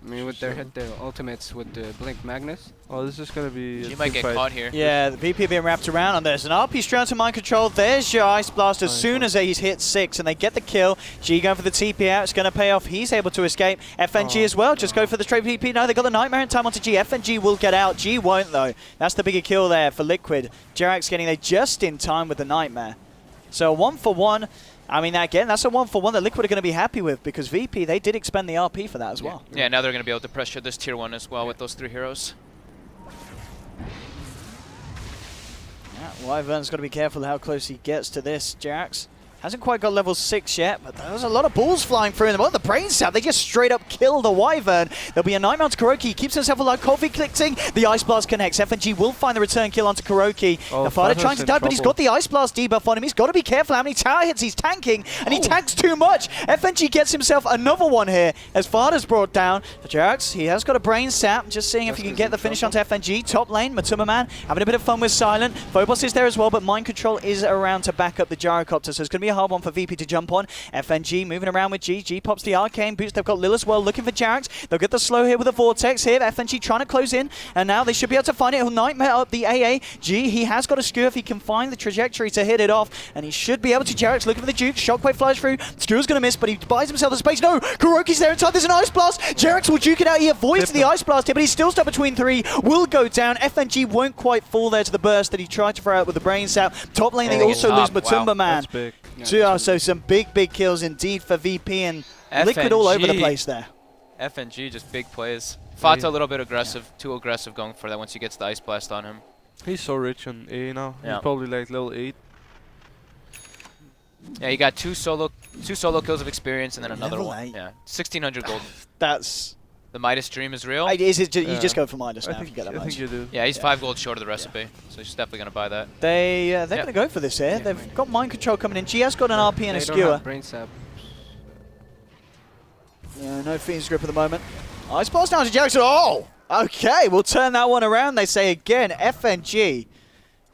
I mean, with their ultimates with the blink Magnus. Oh, this is gonna be. She a might team get fight. caught here. Yeah, the VP being wrapped around, and there's an RP straight onto mind control. There's your Ice Blast as Nice soon one. as he's hit 6, and they get the kill. G going for the TP out. It's going to pay off. He's able to escape. FNG Oh, as well. Just go for the straight VP. No, they got the Nightmare in time onto G. FNG will get out. G won't, though. That's the bigger kill there for Liquid. Jerax getting there just in time with the Nightmare. So 1-for-1. I mean, again, that's a 1-for-1 that Liquid are going to be happy with, because VP, they did expend the RP for that as well. Yeah, now they're going to be able to pressure this tier 1 as well with those 3 heroes. Yeah, Wyvern's got to be careful how close he gets to this. Jerax hasn't quite got level 6 yet, but there's a lot of balls flying through. And the brain sap, they just straight up kill the Wyvern. There'll be a Nightmare onto Kuroki. He keeps himself alive. Coffee clicking. The Ice Blast connects. FNG will find the return kill onto Kuroki. Oh, The Fighter Fata's trying to in die, but he's trouble. got the Ice Blast debuff on him. He's got to be careful how many tower hits he's tanking, and he tanks too much. FNG gets himself another one here as Fada's brought down. Jerax, he has got a brain sap. Just seeing if he can get the finish onto FNG. Top lane, Matuma Man having a bit of fun with Silent. Phobos is there as well, but Mind Control is around to back up the Gyrocopter, so it's going to be a hard one for VP to jump on. FNG moving around with G. G pops the Arcane boots. They've got Lil as well looking for Jerax. They'll get the slow here with a Vortex here. FNG trying to close in, and now they should be able to find it. He'll Nightmare up the AA. G, he has got a skewer if he can find the trajectory to hit it off, and he should be able to. Jerax looking for the Duke. Shockwave flies through. Skewer's going to miss, but he buys himself the space. No, Kuroki's there inside. There's an Ice Blast. Jerax will Duke it out. He avoids the Ice Blast here, but he's still stuck between 3. Will go down. FNG won't quite fall there to the burst that he tried to throw out with the brain sap. Top lane, they Oh, also wow. lose Matumba Man. That's big. So some big kills indeed for VP, and Liquid all over the FNG. place there. FNG, just big plays. Fata a little bit aggressive, too aggressive going for that once he gets the Ice Blast on him. He's so rich on A now. Yeah. He's probably like level 8. Yeah, you got two solo kills of experience and then another Level one. 8. Yeah, 1600 gold. That's The Midas Dream is real. is it. You Yeah. just go for Midas I now if you think, get that I think much. you do. Yeah, he's Yeah. 5 gold short of the recipe, so he's definitely gonna buy that. They're Yeah. going to go for this here. They've got Mind Control coming in. G has got an RP and a They don't skewer. have brain sap. Yeah, no Fiend's Grip at the moment. Ice Blast down to Jackson. Oh! Okay, we'll turn that one around, they say again. FNG.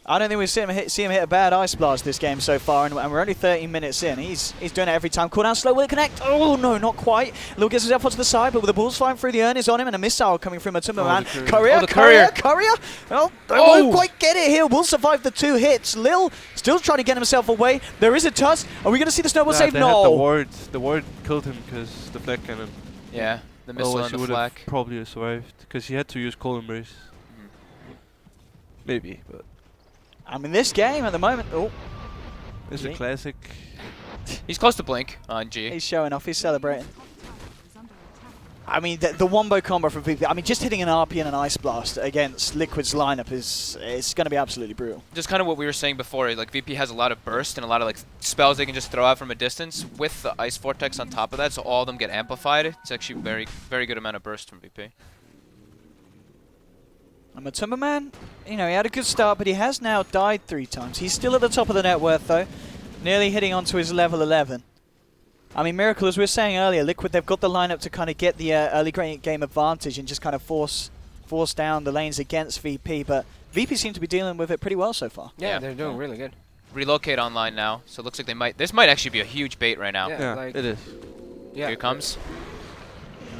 I don't think we've seen him hit a bad Ice Blast this game so far, and we're only 13 minutes in. He's doing it every time. Cooldown slow, will it connect? Oh, no, not quite. Lil gets himself onto the side, but with the balls flying through, the urn is on him, and a missile coming from Matumba Oh, Man. the courier. Courier, Oh, the courier. Courier. Well, they Oh. won't quite get it here. Will survive the 2 hits. Lil still trying to get himself away. There is a tuss. Are we going to see the snowball Nah, save? they had No. the ward. The ward killed him because the flak cannon. Yeah, the missile Otherwise and he the would have flak. probably survived because he had to use Cold Embrace. Maybe, but I mean, this game at the moment. Oh, it's Yeah. a classic. He's close to blink on G. he's showing off. He's celebrating. Top tower is under attack. I mean, the wombo combo from VP. I mean, just hitting an RP and an Ice Blast against Liquid's lineup it's going to be absolutely brutal. Just kind of what we were saying before, like VP has a lot of burst and a lot of like spells they can just throw out from a distance with the Ice Vortex on top of that, so all of them get amplified. It's actually very good amount of burst from VP. And Matumba Man, you know, he had a good start, but he has now died 3 times. He's still at the top of the net worth, though. Nearly hitting onto his level 11. I mean, Miracle, as we were saying earlier, Liquid, they've got the lineup to kind of get the early game advantage and just kind of force down the lanes against VP, but VP seem to be dealing with it pretty well so far. Yeah, Yeah. they're doing really good. Relocate online now, so it looks like this might actually be a huge bait right now. Yeah. Yeah, like- it is. Yeah. Here it comes.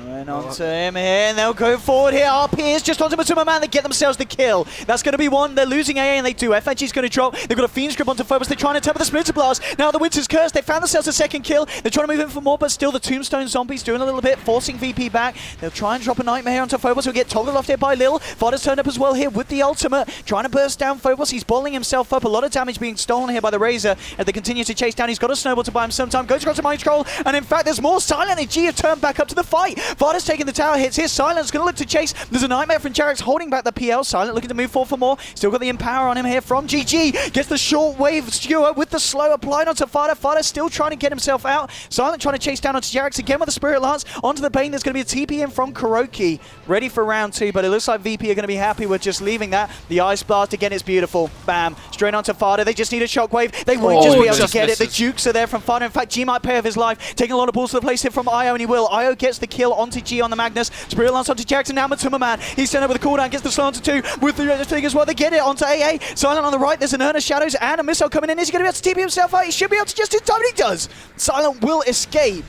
Going on to him here, and they'll go forward here. RP is just onto Matumba Man. They get themselves the kill. That's going to be one. They're losing AA, and they do. FNG's going to drop. They've got a Fiend's Grip onto Phobos. They're trying to temper the Splitter Blast. Now the Winter's Curse. They found themselves a second kill. They're trying to move in for more, but still the Tombstone Zombies doing a little bit, forcing VP back. They'll try and drop a Nightmare onto Phobos. He'll get toggled off here by Lil. Fodder's turned up as well here with the ultimate, trying to burst down Phobos. He's bottling himself up. A lot of damage being stolen here by the Razor as they continue to chase down. He's got a snowball to buy him some time. Goes across to Mind Control, and in fact, there's more. Silent and G have turned back up to the fight. Varda's taking the tower hits here. Silent's going to look to chase. There's a nightmare from Jarek's holding back the PL. Silent looking to move forward for more. Still got the Empower on him here from GG. Gets the short wave skewer with the slow applied onto Varda. Varda still trying to get himself out. Silent trying to chase down onto Jarek's again with the Spirit Lance. Onto the Bane. There's going to be a TP in from Kuroki. Ready for round 2, but it looks like VP are going to be happy with just leaving that. The Ice Blast again is beautiful. Bam. Straight onto Varda. They just need a shockwave. They won't just be able to get it. The Jukes are there from Varda. In fact, G might pay of his life. Taking a lot of balls to the place here from Io, and he will. Io gets the kill onto G on the Magnus. Spirit Lance onto Jackson. Now Matuma Man. He's sent over the cooldown. Gets the slow onto 2 with the thing as well. They get it onto AA. Silent on the right. There's an Urn of Shadows and a missile coming in. Is he going to be able to TP himself out? He should be able to just do time, and he does. Silent will escape.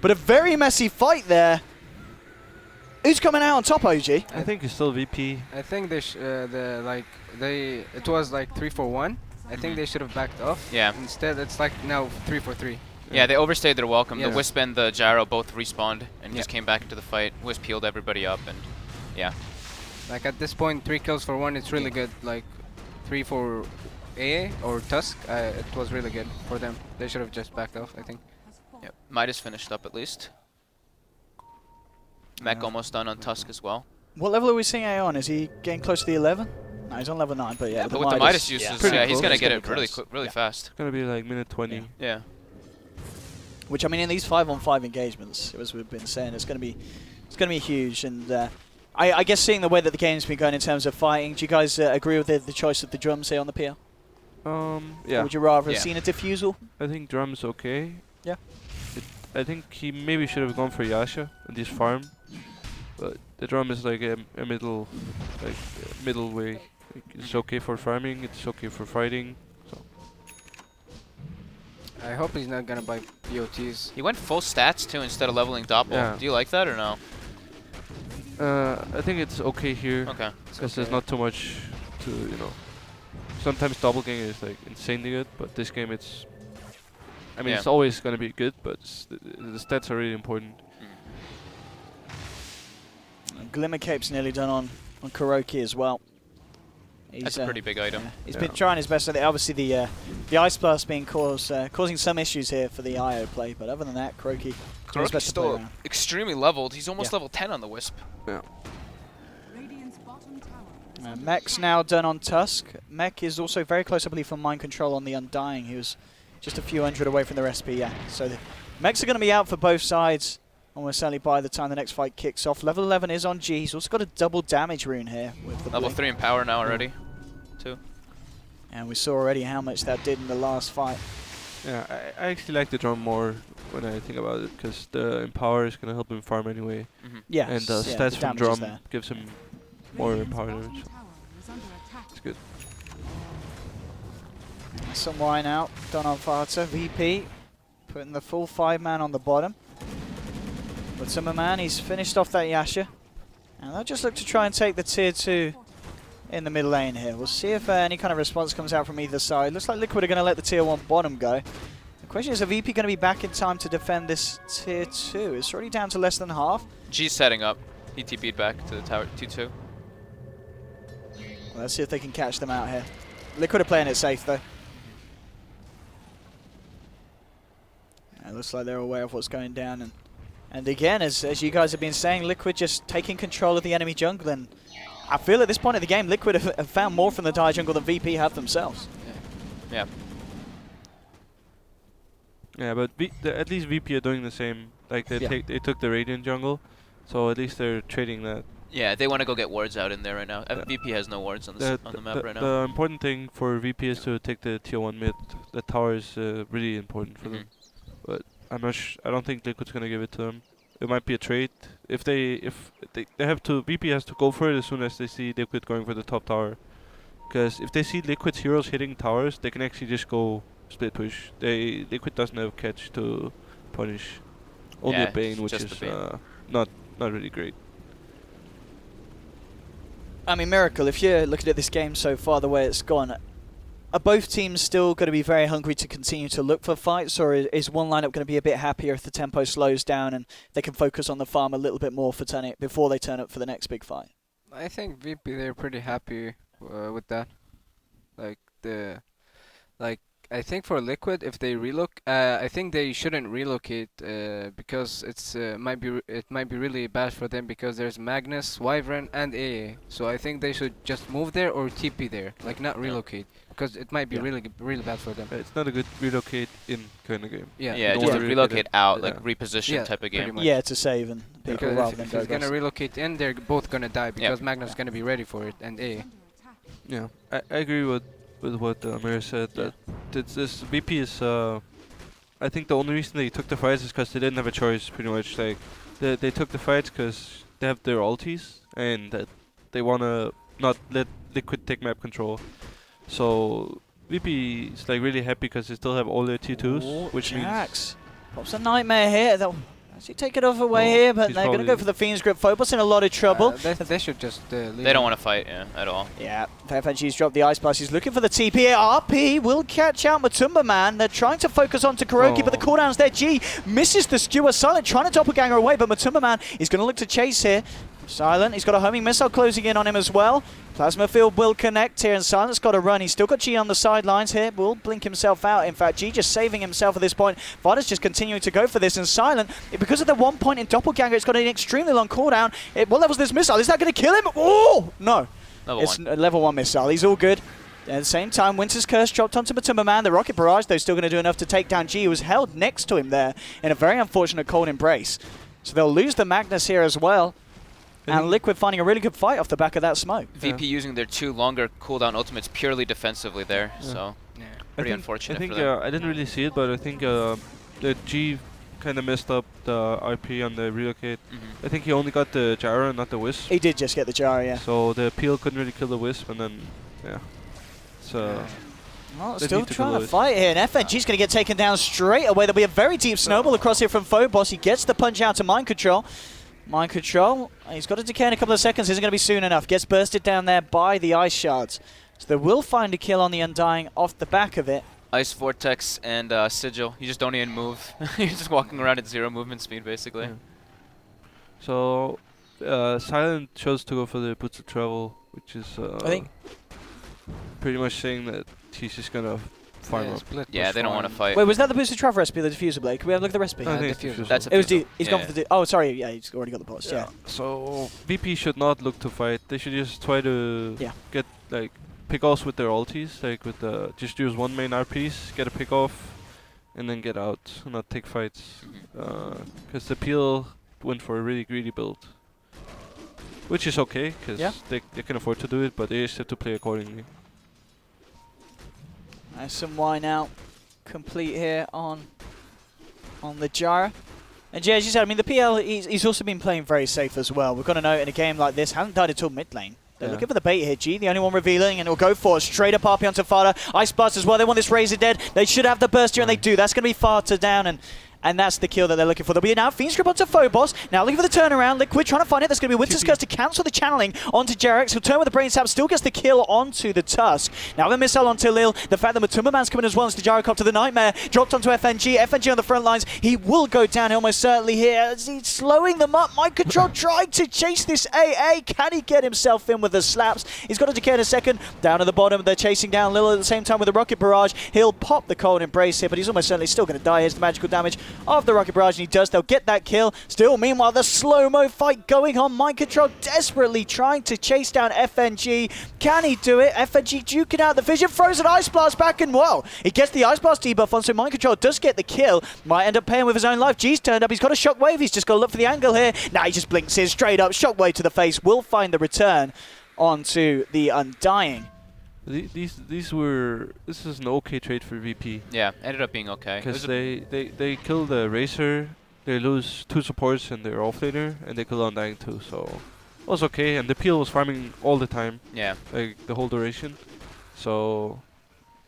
But a very messy fight there. Who's coming out on top, OG? I think it's still VP. I think they it was like 3-4-1. I think they should have backed off. Yeah. Instead, it's like now 3-4-3. Yeah, they overstayed their welcome. Yeah. The Wisp and the Gyro both respawned and Yeah. just came back into the fight. Wisp healed everybody up, and yeah. Like at this point, 3 kills for 1, it's really good. Like 3 for AA or Tusk, it was really good for them. They should have just backed off, I think. Yep. Midas finished up at least. Mech almost done on Tusk as well. What level are we seeing A on? Is he getting close to the 11? No, he's on level 9, but yeah. But with the Midas uses, Pretty yeah, he's close. gonna He's get gonna it be really close. quick, really Yeah. fast. It's gonna be like minute 20. Yeah. Which, I mean, in these 5-on-5 engagements, as we've been saying, it's going to be huge. And I guess seeing the way that the game's been going in terms of fighting, do you guys agree with the choice of the drums here on the PL? Or Yeah. would you rather Yeah. have seen a diffusal? I think drum's okay. Yeah. I think he maybe should have gone for Yasha on this farm, but the drum is like a middle, middle way. Like, it's okay for farming. It's okay for fighting. So I hope he's not gonna buy BOTs. He went full stats too instead of leveling Doppel. Yeah. Do you like that or no? I think it's okay here Okay. because there's not too much to Sometimes doppelganger is like insanely good, but this game it's. I mean, Yeah. it's always gonna be good, but the stats are really important. Glimmer Cape's nearly done on Kuroki as well. That's a pretty big item. Yeah, he's Yeah. been trying his best. Obviously, the Ice Blast being causing some issues here for the IO play, but other than that, Kuroki doing his Kuroki's best to play still around. extremely leveled. He's almost Yeah. level 10 on the Wisp. Radiant's bottom tower is Mech's now done on Tusk. Mech is also very close, I believe, from Mind Control on the Undying. He was just a few hundred away from the recipe, yeah. So the Mechs are going to be out for both sides almost certainly by the time the next fight kicks off. Level 11 is on G. He's also got a double damage rune here with the Level blink. 3 in power now already, too. And we saw already how much that did in the last fight. Yeah, I actually like the drum more when I think about it, because the Empower is gonna help him farm anyway, Mm-hmm. Yes, and the yeah, stats the from damage is drum there. gives him more Radiant's Empower bottom damage. tower is under attack. It's good. Some wine out, done on Varta. VP putting the full 5-man on the bottom. But Zimmerman, he's finished off that Yasha. And they'll just look to try and take the tier 2 in the mid lane here. We'll see if any kind of response comes out from either side. Looks like Liquid are going to let the tier 1 bottom go. The question is, are VP going to be back in time to defend this tier 2? It's already down to less than half. G's setting up. He TP'd back to the tower 2-2. Well, let's see if they can catch them out here. Liquid are playing it safe though. It looks like they're aware of what's going down, and again, as you guys have been saying, Liquid just taking control of the enemy jungle, and I feel at this point of the game, Liquid have found more from the Dire jungle than VP have themselves. Yeah. Yeah, but at least VP are doing the same. Like they Yeah. they took the Radiant jungle, so at least they're trading that. Yeah, they want to go get wards out in there right now. Yeah. VP has no wards on the map right now. The important thing for VP is to take the tier 1 mid. The tower is really important for them. But I don't think Liquid's gonna give it to them. It might be a trade. If they have to, VP has to go for it as soon as they see Liquid going for the top tower. Because if they see Liquid's heroes hitting towers, they can actually just go split push. Liquid doesn't have catch to punish. Only Yeah, a Bane, which just is the Bane. not really great. I mean, Miracle, if you're looking at this game so far, the way it's gone, are both teams still going to be very hungry to continue to look for fights, or is one lineup going to be a bit happier if the tempo slows down and they can focus on the farm a little bit more before they turn up for the next big fight? I think VP they're pretty happy with that. Like I think for Liquid, if they I think they shouldn't relocate because it might be really bad for them because there's Magnus, Wyvern, and AA. So I think they should just move there or TP there, like not relocate, because it might be Yeah. really bad for them. It's not a good relocate in kind of game. Yeah. Yeah, don't just wanna to relocate relocate it. out, Yeah. like reposition Yeah, type of pretty game. much. Yeah, to save and people Because rather if than he's go gonna aggressive. relocate in, they're both gonna die because Magnus is Yeah. gonna be ready for it, and A. Under attack. Yeah, I agree with what Amir said. Yeah. That this VP is. I think the only reason they took the fights is because they didn't have a choice. Pretty much, like they took the fights because they have their ultis and that they wanna not let Liquid take map control. So VP is like really happy because they still have all their T2s, Oh, which means Jax pops a nightmare here. They'll actually take it off away Oh, here, but he's they're going to go probably- for the Fiend's Grip. Phobos in a lot of trouble. They should just leave. They don't want to fight, at all. Yeah, FNG's dropped the Ice Blast. He's looking for the TP. RP will catch out Matumba Man. They're trying to focus onto Kuroki, but the Oh. cooldown's there. G misses the skewer. Silent trying to doppelganger away, but Matumba Man is going to look to chase here. Silent, he's got a homing missile closing in on him as well. Plasma Field will connect here, and Silent's got to run. He's still got G on the sidelines here. Will blink himself out. In fact, G just saving himself at this point. Vada's just continuing to go for this, and Silent, because of the 1 point in doppelganger, it's got an extremely long cooldown. What level's this missile? Is that going to kill him? Oh! No. Level It's 1. a level 1 missile. He's all good. At the same time, Winter's Curse dropped onto Matumba Man. The Rocket Barrage, though, still going to do enough to take down G, who was held next to him there in a very unfortunate cold embrace. So they'll lose the Magnus here as well. And Liquid finding a really good fight off the back of that smoke. VP using their 2 longer cooldown ultimates purely defensively there, Yeah. so Yeah. pretty I unfortunate think for them. I didn't really see it, but I think the G kind of messed up the RP on the relocate. Mhm. I think he only got the Gyro, not the Wisp. He did just get the jar, yeah. So the peel couldn't really kill the Wisp, and then yeah. So Well, They still need to trying kill to it. fight here, and FNG's going to get taken down straight away. There'll be a very deep snowball across here from Phobos. He gets the punch out to Mind Control. Mind Control, he's got to decay in a couple of seconds. Isn't going to be soon enough. Gets bursted down there by the Ice Shards. So they will find a kill on the Undying off the back of it. Ice Vortex and Sigil, you just don't even move. You're just walking around at 0 movement speed, basically. Yeah. So Silent chose to go for the Boots of Travel, which is I think- pretty much saying that he's just gonna farm up. split Yeah, push they don't want to farm. fight. Wait, was that the boosted travel recipe, the diffuser blade? Can we have a look at the recipe? I think diffuser. it's That's a It was diffuser. he's gone for the. Oh, sorry. Yeah, he's already got the boss. Yeah. So VP should not look to fight. They should just try to Yeah. get like pick offs with their ultis, like with just use one main RPs, get a pick off, and then get out, not take fights. Mhm. Because the peel went for a really greedy build, which is okay because Yeah. they can afford to do it, but they just have to play accordingly. Nice some wine out, complete here on the Jara. And yeah, as you said, I mean the PL he's also been playing very safe as well. We've got to note in a game like this, hasn't died until mid lane. They're Yeah. looking for the bait here, G, the only one revealing, and it'll go for it. Straight up RP onto Fada. Ice Blast as well. They want this Razor dead. They should have the burst here, and they do. That's going to be Fada down, and that's the kill that they're looking for. There'll be now Fiend's Grip onto Phobos. Now looking for the turnaround. Liquid trying to find it. There's going to be Winter's Curse to cancel the channeling onto Jarex. He'll turn with the Brain Sap. Still gets the kill onto the Tusk. Now the missile onto Lil. The fact that Matumba Man's coming as well as the Gyrocopter, the Nightmare. Dropped onto FNG. FNG on the front lines. He will go down almost certainly here. As he's slowing them up. Mind Control trying to chase this AA. Can he get himself in with the slaps? He's got to decay in a second. Down at the bottom. They're chasing down Lil at the same time with the Rocket Barrage. He'll pop the Cold Embrace here, but he's almost certainly still going to die. Here's the magical damage of the Rocket Barrage. And he does. They'll get that kill. Still, meanwhile, the slow-mo fight going on. Mind Control desperately trying to chase down FNG. Can he do it? FNG duking out the vision. Throws an Ice Blast back, and whoa, he gets the Ice Blast debuff on, so Mind Control does get the kill. Might end up paying with his own life. G's turned up. He's got a Shockwave. He's just got to look for the angle here. Now he just blinks in straight up. Shockwave to the face. Will find the return onto the Undying. This is an okay trade for VP. Yeah, ended up being okay. It Because was a- they kill the Racer, they lose 2 supports and their offlaner, and they kill Undying too, so it was okay. And the peel was farming all the time, yeah. like the whole duration. So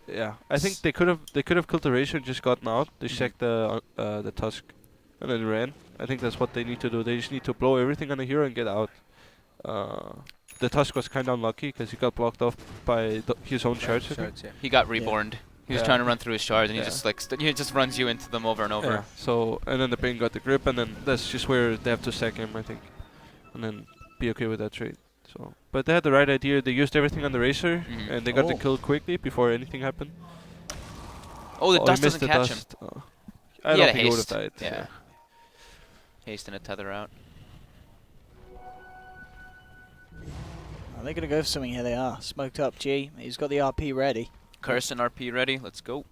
yeah, I think they could have killed the Racer and just gotten out. They checked the Tusk and then ran. I think that's what they need to do. They just need to blow everything on the hero and get out. The Tusk was kind of unlucky because he got blocked off by his own shards. I think. Shards, yeah. He got reborned. He was Yeah. trying to run through his shards, and Yeah. he just like he just runs you into them over and over. Yeah. So and then the Bane got the grip, and then that's just where they have to sack him, I think, and then be okay with that trade. So, but they had the right idea. They used everything on the Racer, Mhm. and they got the Oh. kill quickly before anything happened. Oh, the he dust missed doesn't the catch him. dust. He I don't had a think he would have haste. died. Yeah. Haste and a tether out. Are they going to go for something? Here they are. Smoked up G. He's got the RP ready. Curse and RP ready. Let's go.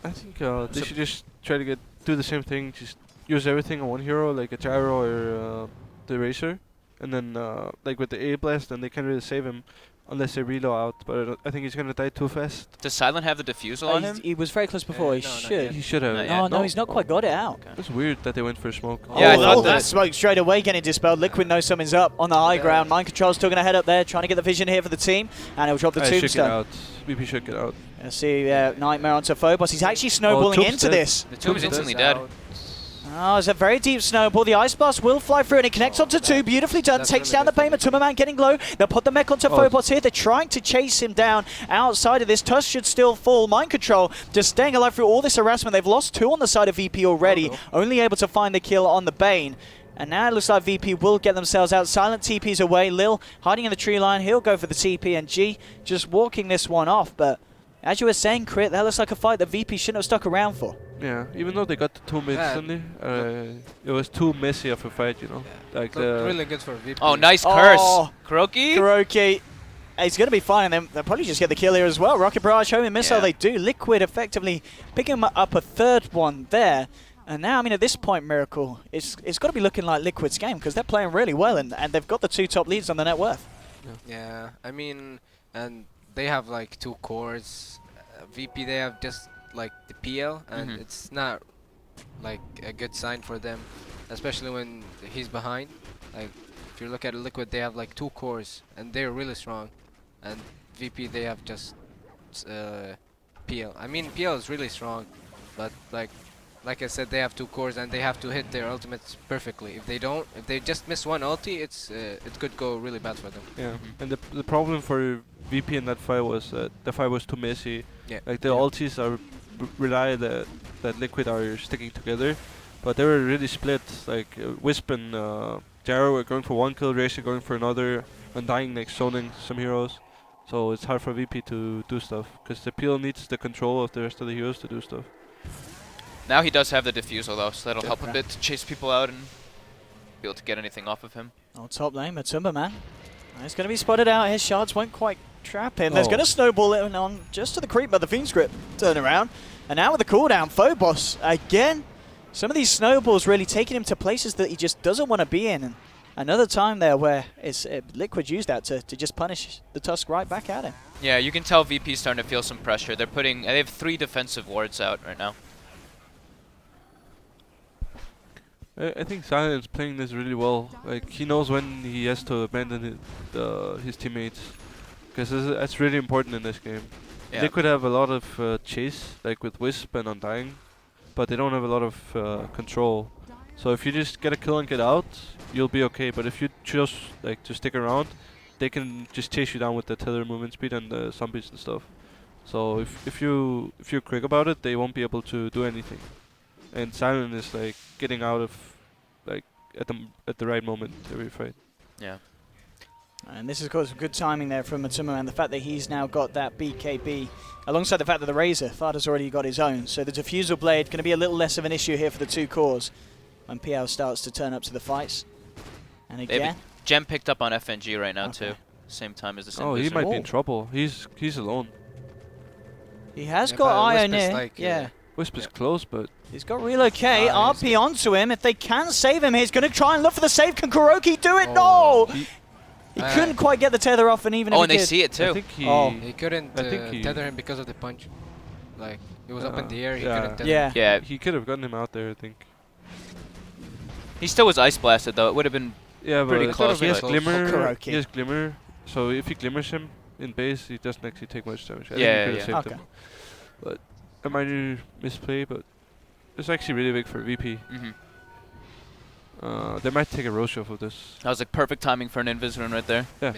I think they should just try to do the same thing. Just use everything on one hero, like a gyro or the Razor, and then like with the A blast, then they can't really save him unless they reload out. But I think he's gonna die too fast. Does Silent have the defusal on him? He was very close before. He no, not should. yet. He should have. Not Oh, yet. no, he's not quite got it out. Okay. It's weird that they went for smoke. Yeah, I thought that that- smoke straight away getting dispelled. Liquid knows something's up on the high ground. Mind Control's still going to head up there, trying to get the vision here for the team. And he'll drop the I should get tombstone. out. VP should get out. See Nightmare onto Phobos. He's actually snowballing Tomb's into dead. this. The tomb is Tomb's instantly dead. Oh, it's a very deep snowball. The Ice Blast will fly through and it connects onto two. Beautifully done. That's Takes really down the good for payment. Tumberman getting low. They'll put the mech onto Oh. Phobos here. They're trying to chase him down outside of this. Tusk should still fall. Mind Control just staying alive through all this harassment. They've lost two on the side of VP already. Only able to find the kill on the Bane. And now it looks like VP will get themselves out. Silent TP's away. Lil hiding in the tree line. He'll go for the TP. And G just walking this one off. But as you were saying, Crit, that looks like a fight that VP shouldn't have stuck around for. Yeah, even though they got the tomb Yeah. instantly, it was too messy of a fight, you know. Like Looked really good for VP. Oh, nice Oh. curse. Kuroki? Kuroki. He's going to be fine, and they'll probably just get the kill here as well. Rocket Barrage, homing missile, Yeah. they do. Liquid effectively picking up a third one there. And now, I mean, at this point, Miracle, it's got to be looking like Liquid's game because they're playing really well, and they've got the two top leads on the net worth. Yeah, I mean, and they have like two cores. VP, they have just like the PL, and Mhm. it's not like a good sign for them, especially when he's behind. Like, if you look at Liquid, they have like two cores, and they're really strong. And VP, they have just PL. I mean, PL is really strong, but like I said, they have two cores, and they have to hit their ultimates perfectly. If they don't, if they just miss one ulti, it could go really bad for them. Yeah, and the problem for VP in that fight was that the fight was too messy. Yeah. Like the ultis are rely that Liquid are sticking together, but they were really split. Like Wisp and Gyro were going for one kill, Razor going for another, Undying like zoning some heroes. So it's hard for VP to do stuff because the PL needs the control of the rest of the heroes to do stuff. Now he does have the defusal though, so that'll help a Okay. bit to chase people out and be able to get anything off of him. Oh, top lane, Matumba, man. He's going to be spotted out. His shards won't quite trap him. There's Oh. going to snowball it on just to the creep, but the Fiend's Grip turn around. And now with the cooldown, Phobos again. Some of these snowballs really taking him to places that he just doesn't want to be in. And another time there where Liquid used that to just punish the Tusk right back at him. Yeah, you can tell VP's starting to feel some pressure. They have 3 defensive wards out right now. I think Silent's playing this really well. Like he knows when he has to abandon his teammates, because that's really important in this game. Yeah. They could have a lot of chase, like with Wisp and Undying, but they don't have a lot of control. So if you just get a kill and get out, you'll be okay. But if you choose like to stick around, they can just chase you down with the tether movement speed and the zombies and stuff. So if you're quick about it, they won't be able to do anything. And Silent is like getting out of like at the right moment every fight. Yeah. And this has got some good timing there from Matsuma, and the fact that he's now got that BKB, alongside the fact that the Razor, Thada's already got his own. So the Diffusal Blade going to be a little less of an issue here for the two cores when PL starts to turn up to the fights. And They have again, a gem picked up on FNG right now Okay. too. Same time as this Oh, he Invisor. might be in Oh. trouble. He's alone. he has Yeah, got but Io Wisp is near. like, Yeah. Wisp is close, but He's got relocate, Ah, he's RP onto him. If they can save him, he's going to try and look for the save. Can Kuroki do it? Oh. No! he, He couldn't quite get the tether off, and even Oh, if and he they did, see it I too. think he. Oh. He couldn't I think he- tether him because of the punch. Like, it was up in the air, he yeah. couldn't tether Yeah. him. Yeah, He could have gotten him out there, I think. he still was ice blasted though. It would have been Yeah, Pretty but close, he has but- glimmer. Kuroki. He has glimmer. So if he glimmers him in base, he doesn't actually take much damage. I Yeah, think he could have yeah. saved him. But a minor misplay, but it's actually really big for VP. They might take a Roche off of this. That was like perfect timing for an Invis right there. Yeah.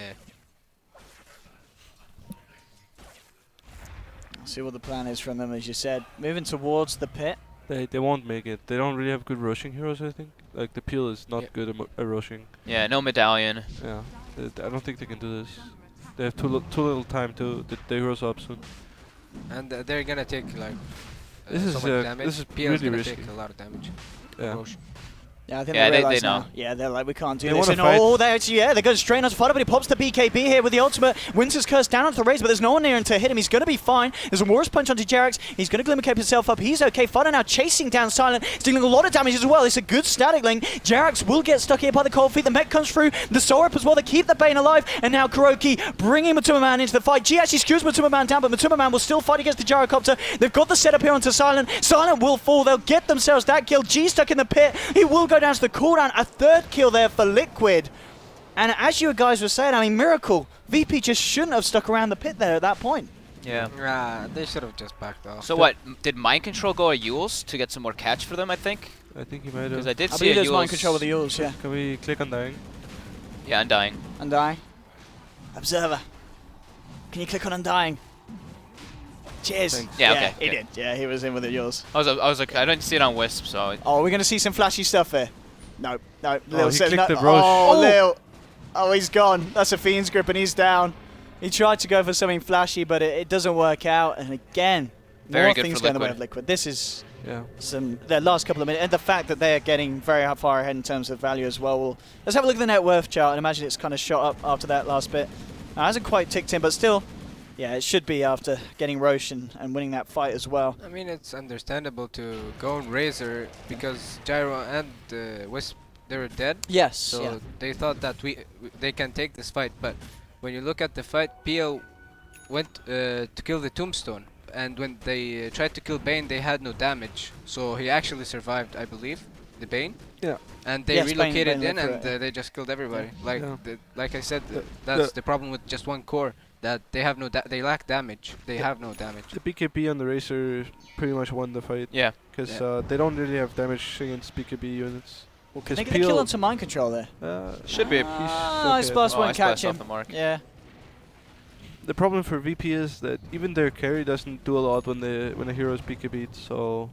see what the plan is from them, as you said. Moving towards the pit. They won't make it. They don't really have good rushing heroes, I think. Like the peel is not Yeah. good at rushing. Yeah, no medallion. Yeah, I don't think they can do this. They have too little time to the heroes up soon. And they're gonna take like This so is, much damage. this is PL really gonna risky. take a lot of damage. Yeah. Roche. Yeah, I think Yeah, they they realise know. now. Yeah, they're like, we can't do They this. wanna And fight. oh, they actually, yeah, they're going straight onto Fodder, but he pops the BKB here with the ultimate. Winter's Curse down onto the Razor, but there's no one near him to hit him. He's going to be fine. There's a Warrior's Punch onto Jerax. He's going to Glimmer Cape himself up. He's okay. Fodder now chasing down Silent. He's dealing a lot of damage as well. It's a good static link. Jerax will get stuck here by the cold feet. The mech comes through. The Soul Rip as well. They keep the Bane alive. And now Kuroki bringing Matuma Man into the fight. G actually skews Matuma Man down, but Matuma Man will still fight against the Gyrocopter. They've got the setup here onto Silent. Silent will fall. They'll get themselves that kill. G stuck in the pit. He will go down to the cooldown. A third kill there for Liquid. And as you guys were saying, I mean, Miracle, VP just shouldn't have stuck around the pit there at that point. Yeah. They should have just backed off. So what? Did Mind Control go a Yules to get some more catch for them? I think. I think he might Because have. I did I see believe a there's mind Yules. control with the Yules, yeah. Can we click on dying? Yeah, Undying. Undying. Observer. Can you click on Undying? Cheers. Thanks. Yeah, okay, He okay. did. Yeah, he was in with the Yules. I was like, I didn't see it on Wisp, so. Oh, we're going to see some flashy stuff here. No, no. Lil he said clicked no. the Roche. Oh, Lil. Oh, he's gone. That's a Fiend's Grip and he's down. He tried to go for something flashy, but it doesn't work out. And again, Very more good things for go in the way Liquid. of Liquid. This is Yeah. their last couple of minutes. And the fact that they're getting very far ahead in terms of value as well. Let's have a look at the net worth chart and imagine it's kind of shot up after that last bit. It hasn't quite ticked in, but still, yeah, it should be after getting Roche and winning that fight as well. I mean, it's understandable to go on Razor because Gyro and Wisp, they were dead. Yes. So yeah. they thought that they can take this fight. But when you look at the fight, PL went to kill the Tombstone. And when they tried to kill Bane, they had no damage. So he actually survived, I believe, the Bane. Yeah. And they Yes, Bane relocated lived in through and it, yeah. they just killed everybody. Like Yeah. like I said, The- that's the- the problem with just one core. That they have no they lack damage. They The- have no damage. The BKB on the Racer pretty much won the fight. Yeah. Because Yeah. they don't really have damage against BKB units. Can they get a kill onto mind control there? Should be. Ice Blast Oh, won't Ice catch Blast off him. the mark. Yeah. The problem for VP is that even their carry doesn't do a lot when the heroes BKB'd, so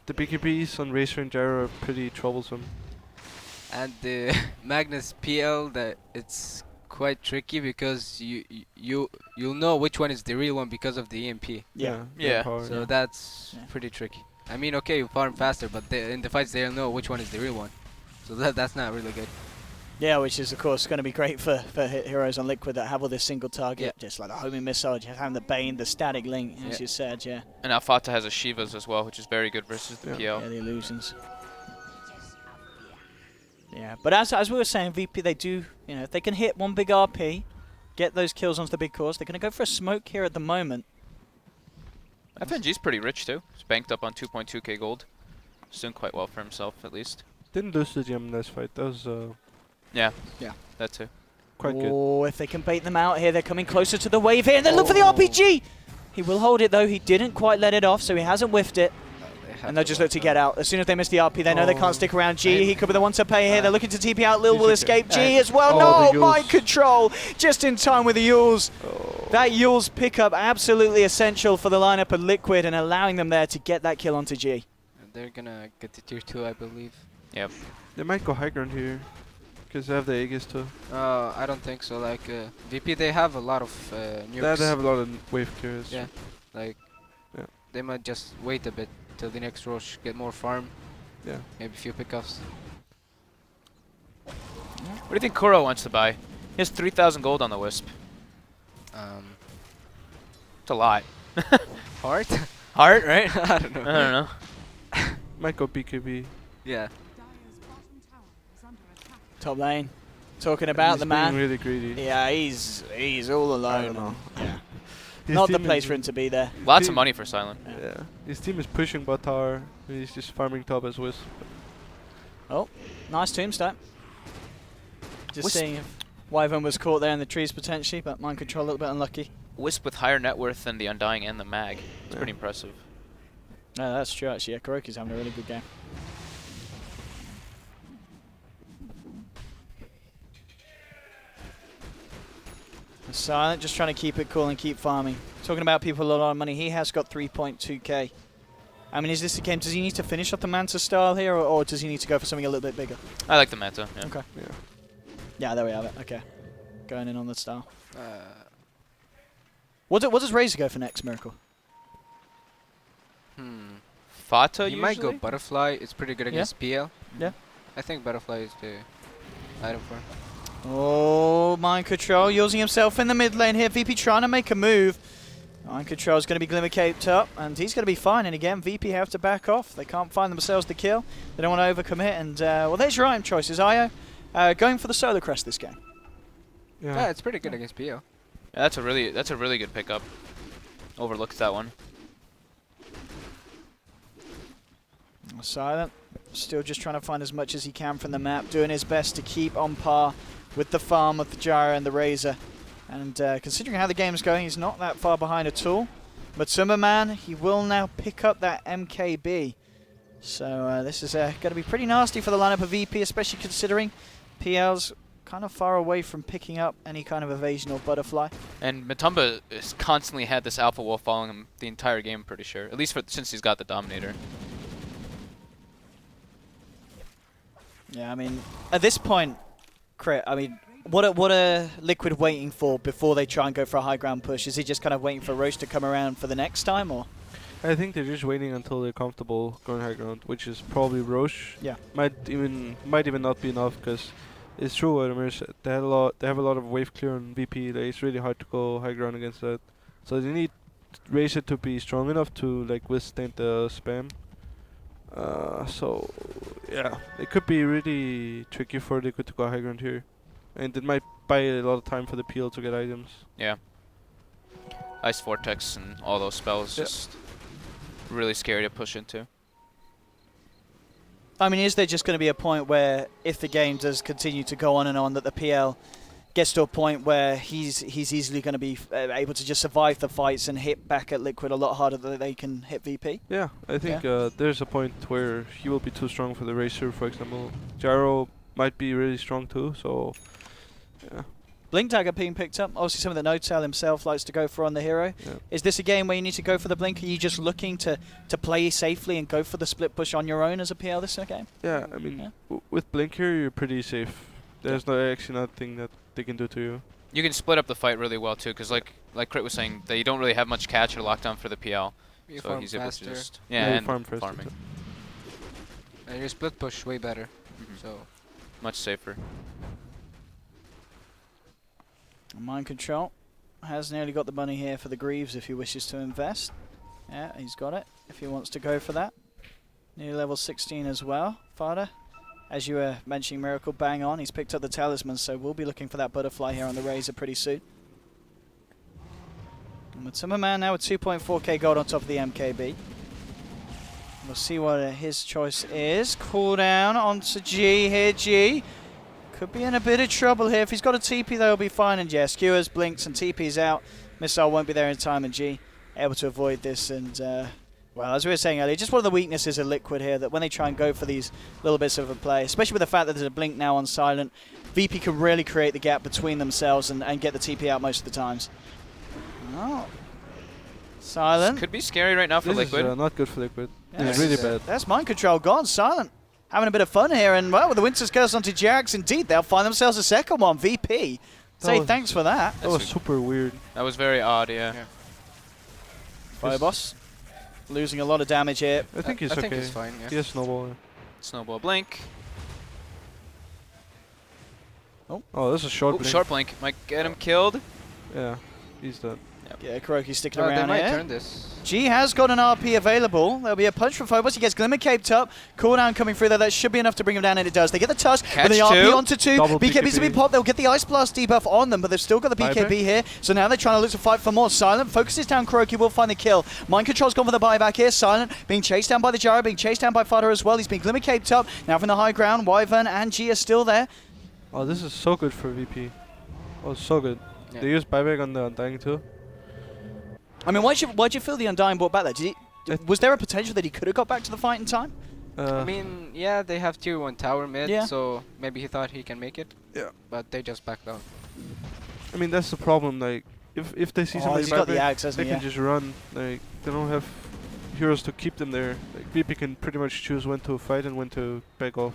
the BKBs on Racer and Gyro are pretty troublesome. And the Magnus PL, that it's quite tricky because you'll know which one is the real one because of the EMP. Yeah. Yeah. power. So Yeah. that's Yeah. pretty tricky. I mean, okay, you farm faster, but in the fights they'll know which one is the real one. So that's not really good. Yeah, which is of course going to be great for heroes on Liquid that have all this single target, Yeah. just like the homing missile, just having the Bane, the static link, as Yeah. you said, yeah. And Alfata has a Shivas as well, which is very good versus the Yeah. PL. Yeah, the illusions. Yeah, but as we were saying, VP, they do, you know, if they can hit one big RP, get those kills onto the big cores, they're going to go for a smoke here at the moment. FNG's pretty rich too. He's banked up on 2.2k gold. He's doing quite well for himself, at least. Didn't lose the gem in this fight. That was Yeah. Yeah. That too. quite good. Oh, if they can bait them out here, they're coming closer to the wave here, and then look for the Oh. RPG! He will hold it though, he didn't quite let it off, so he hasn't whiffed it. They have And they'll to just watch look to out. get out. As soon as they miss the RP, they know they Oh. can't stick around. G, Maybe. he could be the one to pay here. They're looking to TP out. Lil He's will okay. escape. G as well. Oh, No, the mind Yules. control. Just in time with the Yules. Oh. That Yules pickup absolutely essential for the lineup of Liquid and allowing them there to get that kill onto G. And they're gonna get to tier 2, I believe. Yep. They might go high ground here. Because they have the Aegis too. I don't think so. Like VP, they have a lot of nukes. They have a lot of wave clears. Yeah. Like Yeah. they might just wait a bit till the next Roche, get more farm, Yeah. maybe a few pickups. What do you think Kuro wants to buy? He has 3,000 gold on the Wisp. It's a lot. Heart? Heart, right? I don't know. I don't know. Might go BKB. Yeah. Dire's bottom tower is under attack. Top lane. Talking about He's the being man. really greedy. Yeah, he's all alone. I don't know. Yeah. His Not the team place is- for him to be there. Lots Team- of money for Silent. Yeah. His team is pushing bot tower. And he's just farming top as Wisp. Nice tombstone. Just Wisp- seeing if Wyvern was caught there in the trees potentially, but mind control a little bit unlucky. Wisp with higher net worth than the Undying and the Mag. It's Yeah. pretty impressive. No, that's true actually. Yeah, Kuroki's having a really good game. Silent, just trying to keep it cool and keep farming. Talking about people with a lot of money, he has got 3.2k. I mean, is this the game? Does he need to finish off the Manta style here, or does he need to go for something a little bit bigger? I like the meta. Yeah. Okay. Yeah. Yeah, there we have it. Okay. Going in on the style. What does Razor go for next, Miracle? Fata You usually? might go Butterfly. It's pretty good against PL. Yeah. I think Butterfly is the item for him. Oh, Mind Control using himself in the mid lane here. VP trying to make a move. Mind Control is going to be Glimmer Caped up, and he's going to be fine. And again, VP have to back off. They can't find themselves the kill. They don't want to overcommit. And, well, there's your item choices. Io going for the Solar Crest this game. Yeah, it's pretty good against PL. Yeah, that's a really good pickup. Overlooked that one. Silent, still just trying to find as much as he can from the map, doing his best to keep on par with the farm of the Gyro and the Razor. And considering how the game's going, he's not that far behind at all. But Summerman, he will now pick up that MKB. So this is going to be pretty nasty for the lineup of VP, especially considering PL's kind of far away from picking up any kind of evasion or butterfly. And Matumba has constantly had this alpha wall following him the entire game, I'm pretty sure. At least since he's got the Dominator. Yeah, I mean, at this point, Crit, I mean, what are Liquid waiting for before they try and go for a high ground push? Is he just kind of waiting for Roche to come around for the next time, or? I think they're just waiting until they're comfortable going high ground, which is probably Roche. Yeah. Might even not be enough, because it's true what Amir said. They have a lot of wave clear on VP. Like, it's really hard to go high ground against that. So they need Razor to be strong enough to like withstand the spam. So yeah, it could be really tricky for Liquid to go high ground here, and it might buy a lot of time for the PL to get items. Yeah. Ice Vortex and all those spells just really scary to push into. I mean, is there just going to be a point where, if the game does continue to go on and on, that the PL gets to a point where he's easily going to be able to just survive the fights and hit back at Liquid a lot harder than they can hit VP? Yeah, I think there's a point where he will be too strong for the Razor, for example. Gyro might be really strong too, so yeah. Blink Dagger being picked up. Obviously, some of the No-Tail himself likes to go for on the hero. Yeah. Is this a game where you need to go for the Blink? Are you just looking to play safely and go for the split push on your own as a PL this game? Yeah, I mean, with Blink here, you're pretty safe. There's actually nothing that they can do to you. You can split up the fight really well too, because like Crit was saying, they don't really have much catch or lockdown for the PL, You so farm he's able to faster. just you and farm faster farming too. And your split push way better. So much safer. Mind Control has nearly got the money here for the Greaves if he wishes to invest. Yeah, he's got it if he wants to go for that. Nearly level 16 as well, Fada. As you were mentioning, Miracle, bang on. He's picked up the Talisman, so we'll be looking for that Butterfly here on the Razor pretty soon. And with Summerman now with 2.4k gold on top of the MKB. We'll see what his choice is. Cooldown onto G here, G. Could be in a bit of trouble here. If he's got a TP, they'll be fine. And yeah, skewers, blinks, and TP's out. Missile won't be there in time, and G able to avoid this. And well, as we were saying earlier, just one of the weaknesses of Liquid here, that when they try and go for these little bits of a play, especially with the fact that there's a blink now on Silent, VP can really create the gap between themselves and get the TP out most of the times. Oh. Silent. This could be scary right now for This Liquid. is not good for Liquid. Yeah, It's really bad. That's Mind Control gone. Silent having a bit of fun here, and well, with the Winter's Curse onto Jax, indeed, they'll find themselves a second one. VP. Say was- thanks for that. That was super weird. That was very odd, yeah. Fireboss losing a lot of damage here. I think he's I okay. think he's fine. Yeah. He has snowball. Snowball blink. Oh, this is a short Ooh, blink. short blink. Might get him killed. Yeah, he's dead. Yeah, Kuroki sticking They around might here. turn this. G has got an RP available. There'll be a punch from Phobos. He gets Glimmer caped up. Cooldown coming through there. That should be enough to bring him down, and it does. They get the tusk, Catch but the RP two. onto two. Double BKB's a BKB. big pop. They'll get the Ice Blast debuff on them, but they've still got the BKB Buyback? here. So now they're trying to look to fight for more. Silent focuses down Kuroki. Will find the kill. Mind Control's gone for the buyback here. Silent being chased down by the Gyro, being chased down by Fada as well. He's been Glimmer caped up. Now from the high ground, Wyvern and G are still there. Oh, this is so good for VP. Oh, so good. Yeah. They use buyback on the Undying too. I mean, why'd you feel the Undying brought back there? Was there a potential that he could have got back to the fight in time? I mean, yeah, they have tier 1 tower mid, Yeah. so maybe he thought he can make it. Yeah. But they just backed down. I mean, that's the problem. Like, if they see Oh, somebody he's got the buyback, axe, hasn't they he? can Yeah. just run. Like, they don't have heroes to keep them there. Like, VP can pretty much choose when to fight and when to back off.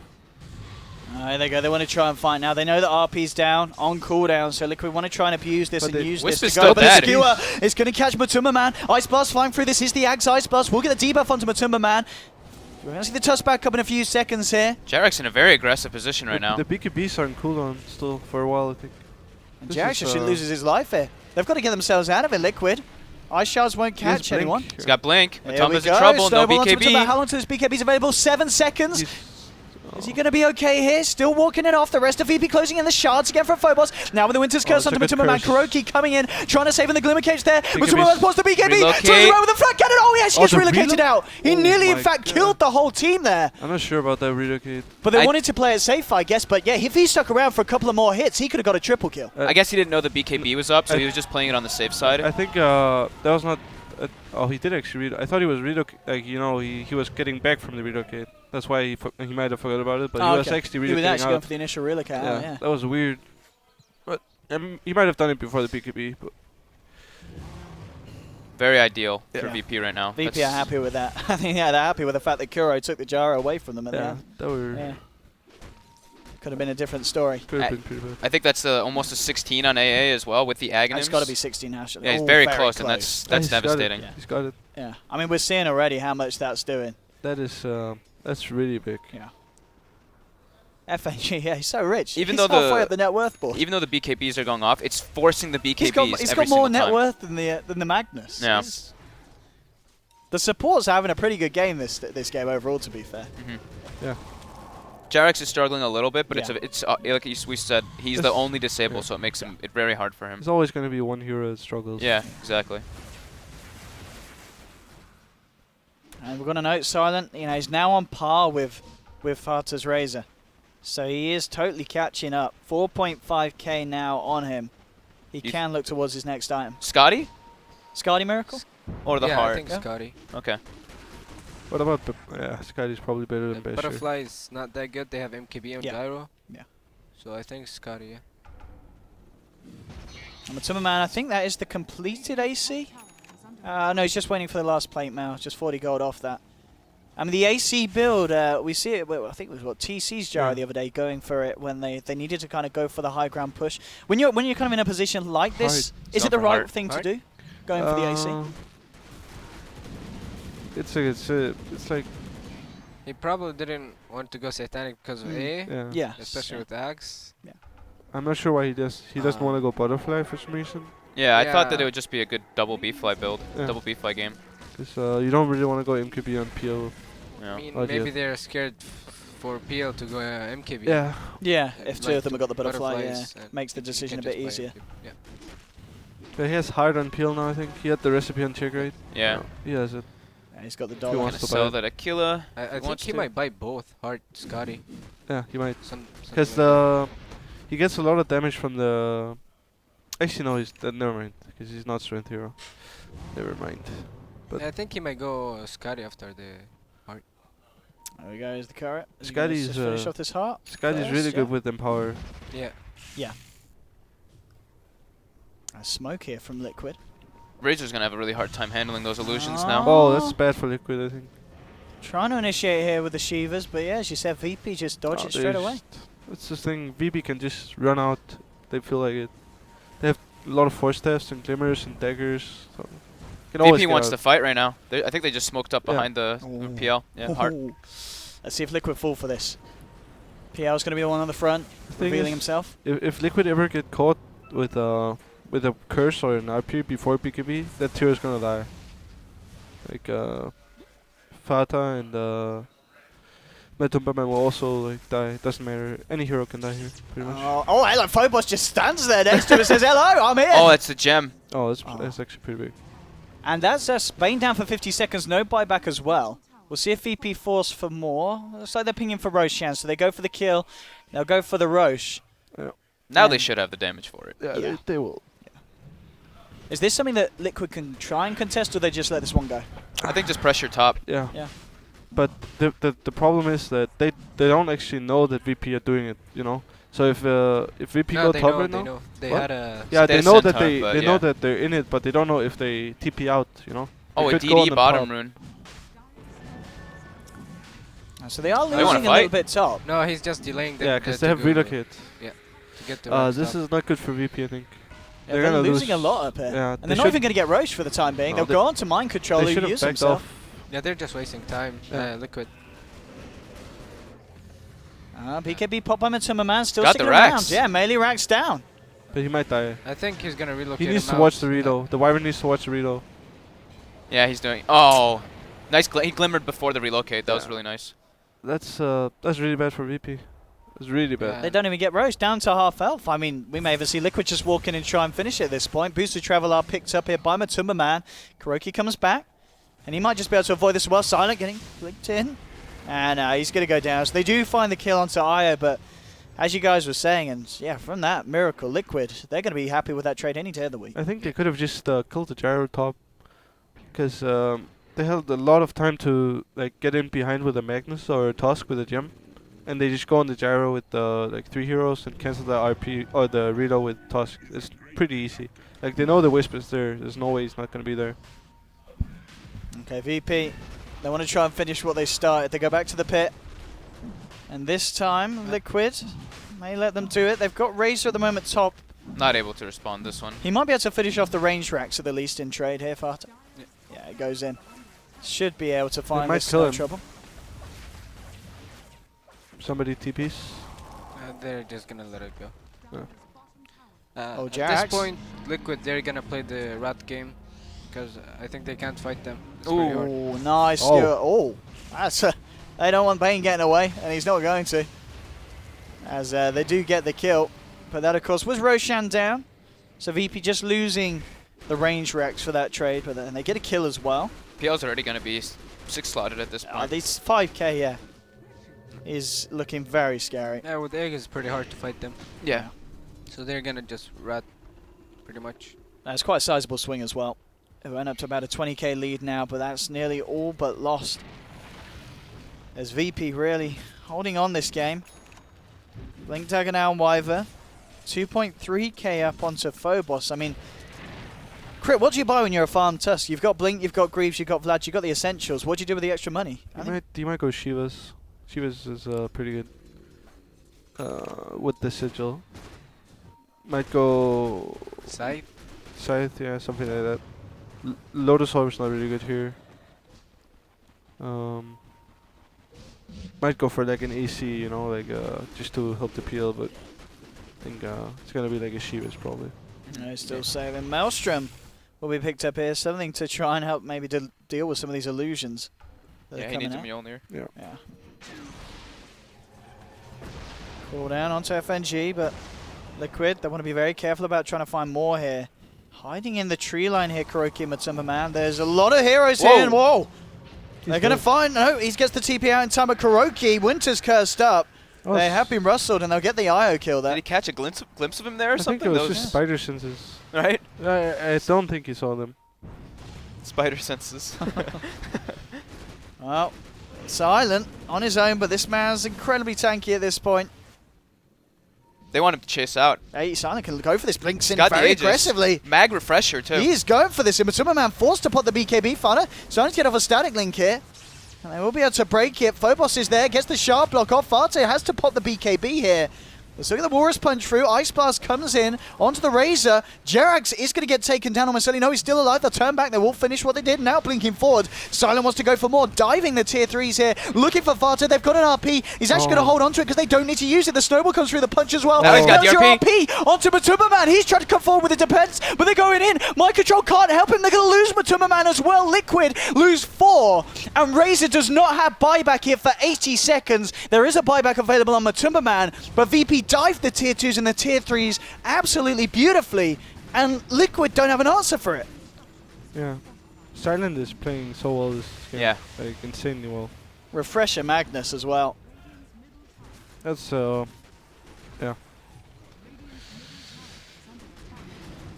There they go. They want to try and fight now. They know that RP's down on cooldown, so Liquid want to try and abuse this But and they- use Wisp this is to still go. But bad. the skewer is going to catch Matumba Man. Ice Blast flying through. This is the Axe Ice Blast. We'll get the debuff onto Matumba Man. We're going to see the touch back up in a few seconds here. Jarek's in a very aggressive position right now. The BKBs are on cooldown still for a while, I think. And This Jack is, actually loses his life here. They've got to get themselves out of it, Liquid. Ice Shards won't He has catch Blink anyone. here. He's got Blink. Here we Matumba's in go. trouble. No Snowball onto BKB. Matumba. How long till this BKB's available? 7 seconds. He's- Is he going to be okay here? Still walking it off. The rest of VP closing in the shards again from Phobos. Now with the Winter's Curse it's a onto good Matumba Man. curse. Kuroki coming in, trying to save in the Glimmer Cage there. BKB's Matumba Man pulls the BKB. relocate. Turns around with the flat cannon. Oh yes, he Oh, gets the relocated relo- out. He Oh nearly, in my fact, God. killed the whole team there. I'm not sure about that relocate. But they I- wanted to play it safe, I guess. But yeah, if he stuck around for a couple of more hits, he could have got a triple kill. I guess he didn't know the BKB was up, so he was just playing it on the safe side. I think that was not. Oh, he did actually read. I thought he was relocate. Like he was getting back from the relocate. That's why he might have forgot about it. But Oh, he was okay. actually He was relocating actually going out. for the initial relocate. Yeah, Yeah. that was weird. But he might have done it before the BKB. But Very ideal for Yeah. VP right now. VP That's- are happy with that. I think yeah, they're happy with the fact that Kuro took the gyro away from them at the yeah, end. that were Yeah. Could have been a different story. could have been pretty bad. I think that's almost a 16 on AA as well with the Aghanims. It's got to be 16 hash. Yeah, he's Oh, very close, and that's He's got it. devastating. Yeah. He's got it. Yeah, I mean we're seeing already how much that's doing. That is that's really big. Yeah. FNG, yeah, he's so rich. Even he's though halfway the- up the net worth board. Even though the BKBs are going off, it's forcing the BKBs He's got every more single net time. worth than the Magnus. Yeah. The support's having a pretty good game this game overall, to be fair. Yeah. Jarex is struggling a little bit, but Yeah. it's like we said, he's the only disabled, so it makes it very hard for him. There's always going to be one hero that struggles. Yeah, exactly. And we're going to note Silent, he's now on par with Farta's Razor. So he is totally catching up. 4.5k now on him. He You- can look towards his next item. Scotty Scotty Miracle? or the yeah, heart? I think Yeah. Scotty. Okay. What about the Sky's probably better than The Basher. Butterfly's not that good. They have MKB and Yeah. Gyro. Yeah. So I think Scotty, yeah. And Matumba Man, I think that is the completed AC. No, he's just waiting for the last plate mail. Just 40 gold off that. I mean, the AC build, we see it, well, I think it was TC's Gyro Yeah. the other day going for it when they needed to kind of go for the high ground push. When you're kind of in a position like this, Hard. is Go it the for right hard. thing to Hard? do? Going for the AC? It's like He probably didn't want to go Satanic because of A, Mm. Yeah. especially with Axe. I'm not sure why he doesn't Uh, want to go Butterfly for some reason. Yeah, I thought that Yeah. it would just be a good double B-fly build, Yeah. double B-fly game. Because you don't really want to go MKB on PO. Yeah. I mean, Oh, maybe yeah. they're scared for PL to go MKB. Yeah. Yeah, Uh, if two like of them have got the butterfly, yeah, butterflies and makes the you decision a can bit just play easier. MKB. Yeah. But he has hard on PL now, I think. He had the recipe on check, right? Yeah. He has it. Yeah, he's got the He dollar. wants Gonna to sell buy that Aquila. I think wants he to. might buy both Heart, Scotty. Yeah, he might. Something Because like he gets a lot of damage from the... Actually, no, never mind. Because he's not strength hero. Never mind. that. I think he might go Scotty after the There we go, is the carrot. Is he Scotty's, gonna just finish off this heart. Sky's First, really yeah. good with Empower. yeah. A smoke here from Liquid. Razor's gonna have a really hard time handling those illusions Oh. now. Oh, that's bad for Liquid, I think. Trying to initiate here with the Shivas, but yeah, as you said, VP just dodge Oh, it straight away. That's the thing. VB can just run out. They feel like it. They have a lot of force tests and glimmers and daggers. So can always VP get wants out. to fight right now. I think they just smoked up Yeah. behind the Ooh. PL. Yeah, hard. Ooh. Let's see if Liquid fall for this. PL's going to be the one on the front, The thing revealing is, himself. If Liquid ever get caught with a curse or an RP before BKB, that tier is gonna die. Like Fata and Matumba Man will also like die. Doesn't matter. Any hero can die here, pretty much. Oh, hello, Phobos just stands there next to him and says, hello, I'm here. Oh, that's the gem. Oh, that's Oh. that's actually pretty big. And that's Bane down for 50 seconds, no buyback as well. We'll see if VP force for more. Looks like they're pinging for Roshan, so they go for the kill. They'll go for the Roche. Now they And- should have the damage for it. Yeah, Yeah. They will. Is this something that Liquid can try and contest, or they just let this one go? I think just pressure top. Yeah. Yeah. But the problem is that they don't actually know that VP are doing it. You know. So if VP No, go they top know, right they now. know. They What? had a Yeah, They they know that centaur, but they know yeah. that they're in it, but they don't know if they TP out. You know. Oh, They a could go on DD the bottom top. rune. So they are They wanna losing a little fight? bit top. No, he's just delaying them. Yeah, because to they have go- relocate. To get the right This stuff. is not good for VP, I think. Yeah, They're they're gonna losing lose. a lot up here. Yeah, And they they're not should- even going to get Roche for the time being. No, They'll go on to Mind Control, They who should have use backed himself. off. Yeah, they're just wasting time. Yeah. Liquid. BKB pop by Matumba Man still Got sticking the around. racks. Yeah, melee racks down. But he might die. I think he's gonna relocate. He needs him to watch out. the redo. The Wyvern needs to watch the redo. Yeah, he's doing. Oh, nice. He glimmered before the relocate. That was Yeah. really nice. That's really bad for VP. It's really bad. Yeah. They don't even get Roche down to half health. I mean, we may even see Liquid just walk in and try and finish it at this point. Booster Travel are picked up here by Matumba Man. Kuroki comes back, and he might just be able to avoid this as well. Silent getting flicked in, and he's going to go down. So they do find the kill onto Io, but as you guys were saying, and yeah, from that, Miracle, Liquid, they're going to be happy with that trade any day of the week. I think they could have just killed the gyro top, because they had a lot of time to like get in behind with a Magnus or a Tusk with a gem, and they just go on the gyro with like 3 heroes and cancel the RP or the redo with Tusk. It's pretty easy. Like they know the Wisp is there. There's no way he's not gonna be there. Okay, VP, they want to try and finish what they started. They go back to the pit, and this time, Liquid may let them do it. They've got Razor at the moment top. Not able to respond this one. He might be able to finish off the range racks at the least in trade here, Fata. Yeah, it goes in. Should be able to find might this kill no him. trouble. Somebody TPs. They're just gonna let it go. Yeah. Oh, At Jax. this point, Liquid, they're gonna play the rat game because I think they can't fight them. It's pretty hard. Ooh, nice. Oh. Oh, that's they don't want Bane getting away, and he's not going to. As they do get the kill. But that, of course, was Roshan down. So VP just losing the range racks for that trade, but then they get a kill as well. PL's already going to be 6 slotted at this point. This 5k, yeah, is looking very scary. Yeah, with Egg it's pretty hard to fight them. Yeah. So they're gonna just rat, pretty much. That's quite a sizable swing as well. It went up to about a 20k lead now, but that's nearly all but lost. As VP really holding on this game. Blink Dagger now on Wyvern. 2.3k up onto Phobos. I mean, Crit, what do you buy when you're a farm Tusk? You've got Blink, you've got Greaves, you've got Vlad, you've got the Essentials. What do you do with the extra money? You might go Shivas. Shivas is pretty good with the sigil. Might go Scythe. Scythe, yeah, something like that. Lotus Orb's not really good here. Might go for like an AC, you know, like just to help the PL, but I think it's gonna be like a Shivas probably. No, still saving. Maelstrom will be picked up here. Something to try and help maybe to deal with some of these illusions. That Yeah, are he coming needs a out. Mjolnir. Yeah. Call down onto FNG, but Liquid, they want to be very careful about trying to find more here. Hiding in the tree line here, Kuroki and Matumba Man. There's a lot of heroes here, and whoa! They're going to find, no, he gets the TP out in time, but Kuroki, Winter's cursed up. They have been rustled, and they'll get the IO kill there. Did he catch a glimpse of him there or I think something? it was just spider senses. Right? I don't think he saw them. Spider senses. Well, Silent on his own, but this man's incredibly tanky at this point. They want him to chase out. Hey, Silent can go for this. Blinks in Got the very Aegis. aggressively. Mag refresher too. He is going for this. Matumba Man forced to put the BKB Funner. Silent to get off a static link here. And they will be able to break it. Phobos is there, gets the sharp block off. Farte has to pop the BKB here. Let's look at the Walrus Punch through. Ice Blast comes in onto the Razor. Jerax is going to get taken down almost certainly. No, he's still alive. They'll turn back. They will finish what they did. Now blinking forward. Silent wants to go for more. Diving the tier 3s here. Looking for Farte. They've got an RP. He's actually going to hold on to it because they don't need to use it. The snowball comes through the punch as well. Now he's got the There's your RP. RP onto Matumba Man. He's trying to come forward with the defense, but they're going in. Mind Control can't help him. They're going to lose Matumba Man as well. Liquid lose 4. And Razor does not have buyback here for 80 seconds. There is a buyback available on Matumba Man, but VP dived the tier 2s and the tier 3s absolutely beautifully, and Liquid don't have an answer for it. Yeah. Silent is playing so well this game. Yeah. Like insanely well. Refresher Magnus as well. That's yeah.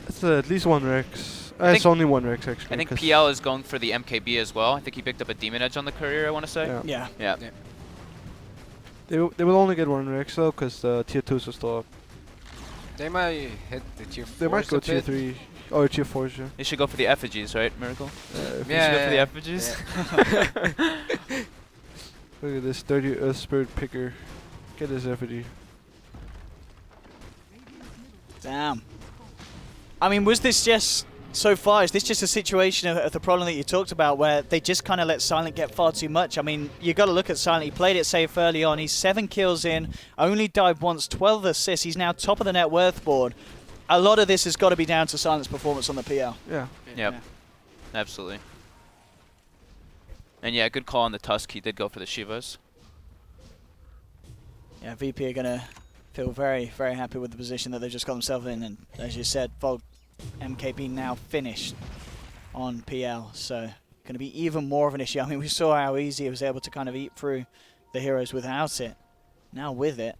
It's at least 1 Rex. It's only 1 Rex actually. I think 'cause PL is going for the MKB as well. I think he picked up a Demon Edge on the courier, I want to say. Yeah. Yeah. Yeah. They will only get 1 Rex though, because the tier 2s are still up. They might hit the tier 4. They might go tier 3 or tier 4s. Yeah. They should go for the effigies, right, Miracle? If They should go for the effigies. Look at this dirty Earth Spirit picker. Get his effigy. Damn. I mean, was this just, so far, is this just a situation of the problem that you talked about where they just kind of let Silent get far too much? I mean, you got to look at Silent. He played it safe early on. He's 7 kills in, only died once, 12 assists. He's now top of the net worth board. A lot of this has got to be down to Silent's performance on the PL. Yeah. Yep. Yeah. Absolutely. And yeah, good call on the Tusk. He did go for the Shivas. Yeah, VP are going to feel very, very happy with the position that they've just got themselves in. And as you said, Volt MKB now finished on PL. So going to be even more of an issue. I mean, we saw how easy he was able to kind of eat through the heroes without it. Now with it,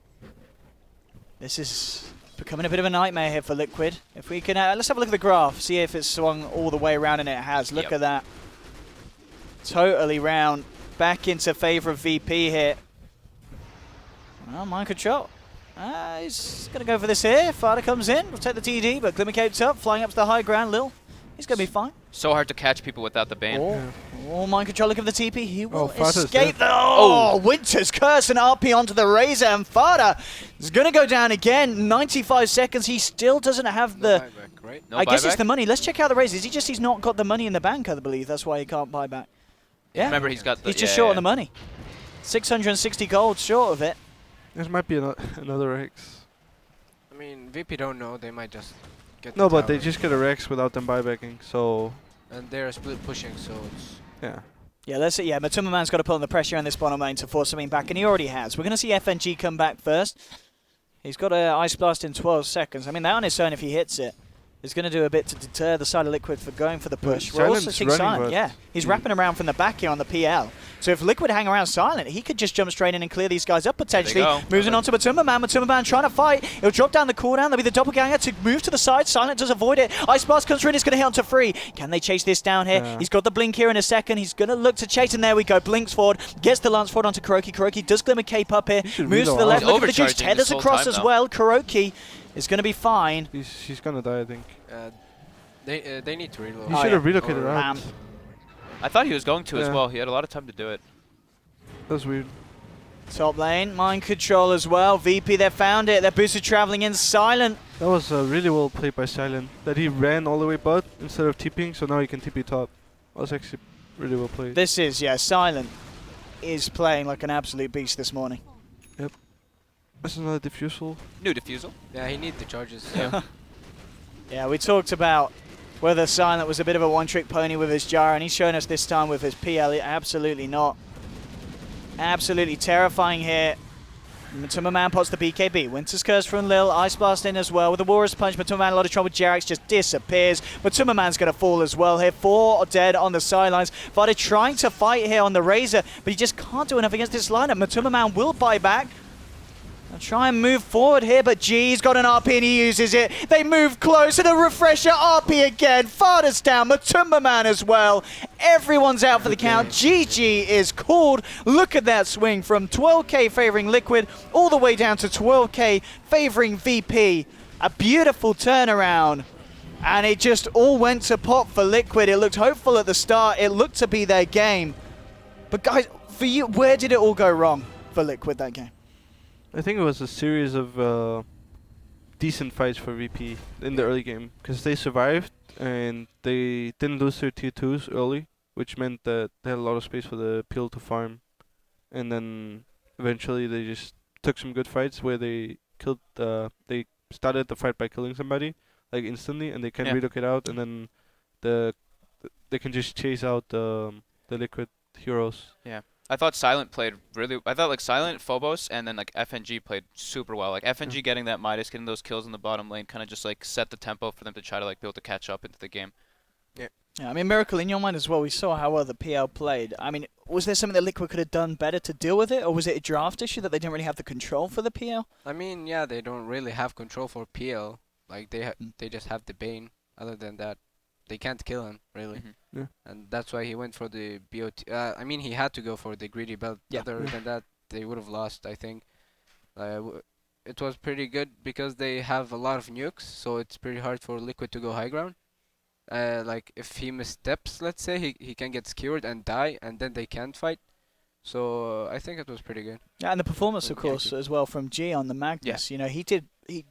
this is becoming a bit of a nightmare here for Liquid. If we can, let's have a look at the graph, see if it's swung all the way around, and it has. Look at that. Totally round. Back into favor of VP here. Well, mind control. He's going to go for this here. Fada comes in. We'll take the TD, but Glimmer Cape's up, flying up to the high ground. Lil, he's going to be fine. So hard to catch people without the ban. Oh, mind control, look at the TP. He will Fada's escape. dead. Winter's Curse and RP onto the Razor, and Fada is going to go down again. 95 seconds. He still doesn't have the... Buyback, right? No I guess it's buyback? the money. Let's check out the Razor. He's not got the money in the bank, I believe. That's why he can't buy back. Yeah. Remember, he's got the... He's just short on the money. 660 gold short of it. This might be another Rex. I mean, VP don't know. They might just get No, the but they tower. just get a Rex without them buybacking, so And they're split pushing, so it's... yeah. Yeah, that's it. Yeah, Matuma Man's got to put on the pressure on this bottom lane to force something back, and he already has. We're going to see FNG come back first. He's got an Ice Blast in 12 seconds. I mean, that on its own, if he hits it, is going to do a bit to deter the side of Liquid for going for the push. We're also Silent's seeing running, Silent, but yeah. He's wrapping around from the back here on the PL. So if Liquid hang around Silent, he could just jump straight in and clear these guys up potentially. go. Moving on to Matuma Man. Matuma Man trying to fight. He'll drop down the cooldown. There'll be the doppelganger to move to the side. Silent does avoid it. Ice Blast comes through and it's going to hit onto 3. Can they chase this down here? Yeah. He's got the blink here in a second. He's going to look to chase, and there we go. Blinks forward. Gets the lance forward onto Kuroki. Kuroki does Glimmer Cape up here. He should Moves to the reload. left. He's Look at the juice. overcharging Tethers this whole across time, as though. well. Kuroki is going to be fine. He's gonna die, I think. They need to reload. He Oh, should have yeah. relocated Or- out. Bam. I thought he was going to as Yeah. well. He had a lot of time to do it. That's weird. Top lane, mind control as well. VP, they found it. They're boosted traveling in. Silent. That was really well played by Silent. That he ran all the way bot instead of TPing, so now he can TP top. That was actually really well played. This is, yeah, Silent is playing like an absolute beast this morning. That's another diffusal. New defusal. Yeah, he needs the charges. Yeah. Yeah, we talked about whether Silent was a bit of a one-trick pony with his Jara, and he's shown us this time with his PL. Absolutely not. Absolutely terrifying here. Matuma Man pots the BKB. Winter's Curse from Lil. Ice Blast in as well. With the Warrior's Punch, Matuma Man a lot of trouble with Jarax. Just disappears. Matuma Man's going to fall as well here. 4 dead on the sidelines. Vada trying to fight here on the Razor, but he just can't do enough against this lineup. Matuma Man will buy back. I'll try and move forward here, but G's got an RP and he uses it. They move close and a refresher RP again. Farthest down, Matuma Man as well. Everyone's out for the count. GG is called. Look at that swing from 12k favoring Liquid all the way down to 12k favoring VP. A beautiful turnaround. And it just all went to pot for Liquid. It looked hopeful at the start. It looked to be their game. But guys, for you, where did it all go wrong for Liquid that game? I think it was a series of decent fights for VP in the early game, because they survived and they didn't lose their tier 2s early, which meant that they had a lot of space for the peel to farm. And then eventually they just took some good fights where they killed. They started the fight by killing somebody like instantly, and they can Yeah. relocate out, and then they can just chase out the Liquid heroes. I thought Silent played really. I thought like Silent, Phobos, and then like FNG played super well. Like FNG getting that Midas, getting those kills in the bottom lane, kind of just like set the tempo for them to try to like be able to catch up into the game. Yeah, I mean, Miracle, in your mind as well, we saw how well the PL played. I mean, was there something that Liquid could have done better to deal with it, or was it a draft issue that they didn't really have the control for the PL? I mean, yeah, they don't really have control for PL. Like they just have the Bane. Other than that, they can't kill him really. Mhm. Yeah. And that's why he went for the BOT. I mean, he had to go for the greedy belt. Yeah. Other than that, they would have lost, I think. It was pretty good because they have a lot of nukes, so it's pretty hard for Liquid to go high ground. Like if he missteps, let's say, he can get skewered and die, and then they can't fight. So I think it was pretty good. Yeah, and the performance, of From course, Yankee. as well from G on the Magnus. You know, he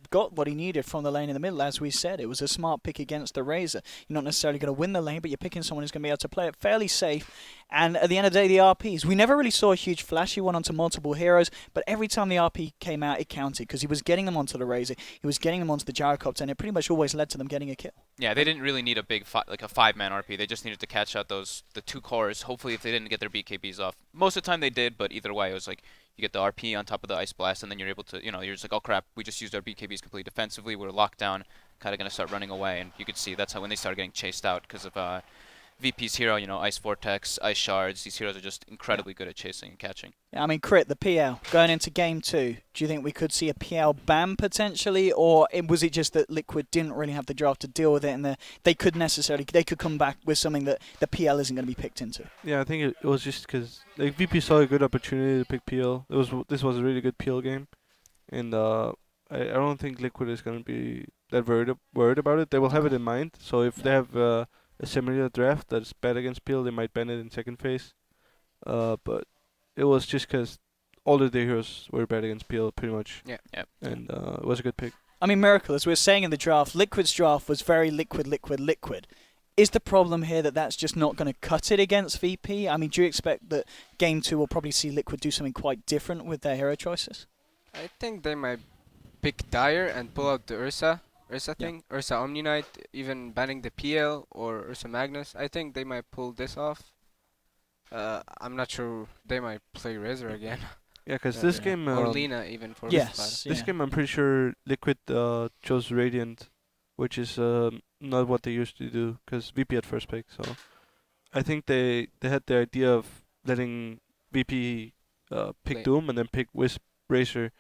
got what he needed from the lane in the middle, as we said. It was a smart pick against the Razor. You're not necessarily going to win the lane, but you're picking someone who's going to be able to play it fairly safe. And at the end of the day, the RPs, we never really saw a huge flashy one onto multiple heroes, but every time the RP came out, it counted, because he was getting them onto the Razor, he was getting them onto the Gyrocopter, and it pretty much always led to them getting a kill. Yeah, they didn't really need a big like a 5-man RP. They just needed to catch out the 2 cores. Hopefully, if they didn't get their BKBs off, most of the time they did. But either way, it was like you get the RP on top of the Ice Blast, and then you're able to, you're just like, oh crap, we just used our BKBs completely defensively. We're locked down, kind of gonna start running away, and you could see that's how when they started getting chased out because of VP's hero, Ice Vortex, Ice Shards. These heroes are just incredibly good at chasing and catching. Yeah, I mean, Crit, the PL, going into Game 2, do you think we could see a PL ban potentially, or was it just that Liquid didn't really have the draft to deal with it, and they could come back with something that the PL isn't going to be picked into? Yeah, I think it was just because like VP saw a good opportunity to pick PL. This was a really good PL game, and I don't think Liquid is gonna be that worried about it. They will have it in mind. So if they have a similar draft that's bad against PL, they might ban it in second phase. But it was just because all of the heroes were bad against PL pretty much. Yeah. Yep. And it was a good pick. I mean, Miracle, as we were saying in the draft, Liquid's draft was very liquid. Is the problem here that that's just not going to cut it against VP? I mean, do you expect that Game 2 will probably see Liquid do something quite different with their hero choices? I think they might pick Dire and pull out the Ursa thing, Ursa Omni Knight, even banning the PL or Ursa Magnus. I think they might pull this off. I'm not sure. They might play Razor again. Yeah, because this game... or Lina even for Yes. This game, I'm pretty sure Liquid chose Radiant, which is not what they used to do, because VP had first pick. So I think they had the idea of letting VP pick Play. Doom and then pick Wisp Razor,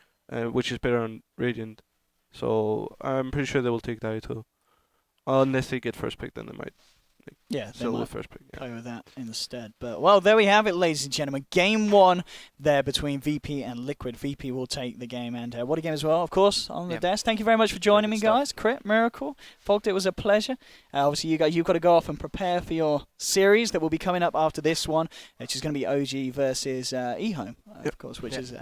which is better on Radiant. So I'm pretty sure they will take that too. Unless they get first pick, then they might Yeah, they sell the might first pick. Yeah. play with that instead. But, well, there we have it, ladies and gentlemen. Game 1 there between VP and Liquid. VP will take the game. And what a game as well, of course, on the Yeah. desk. Thank you very much for joining me, Good stuff. guys. Crit, Miracle, Fogged, it was a pleasure. Obviously, you've got to go off and prepare for your series that will be coming up after this one, which is going to be OG versus eHome, of course, which is...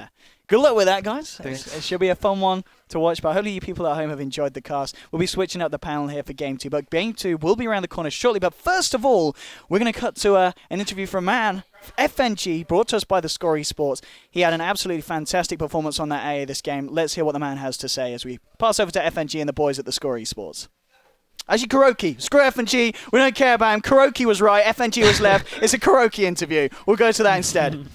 good luck with that, guys. It should be a fun one to watch, but hopefully you people at home have enjoyed the cast. We'll be switching up the panel here for Game 2, but Game 2 will be around the corner shortly. But first of all, we're going to cut to an interview from a man, FNG, brought to us by the Score Esports. He had an absolutely fantastic performance on that AA this game. Let's hear what the man has to say as we pass over to FNG and the boys at the Score Esports. Actually, Kuroki. Screw FNG. We don't care about him. Kuroki was right. FNG was left. It's a Kuroki interview. We'll go to that instead.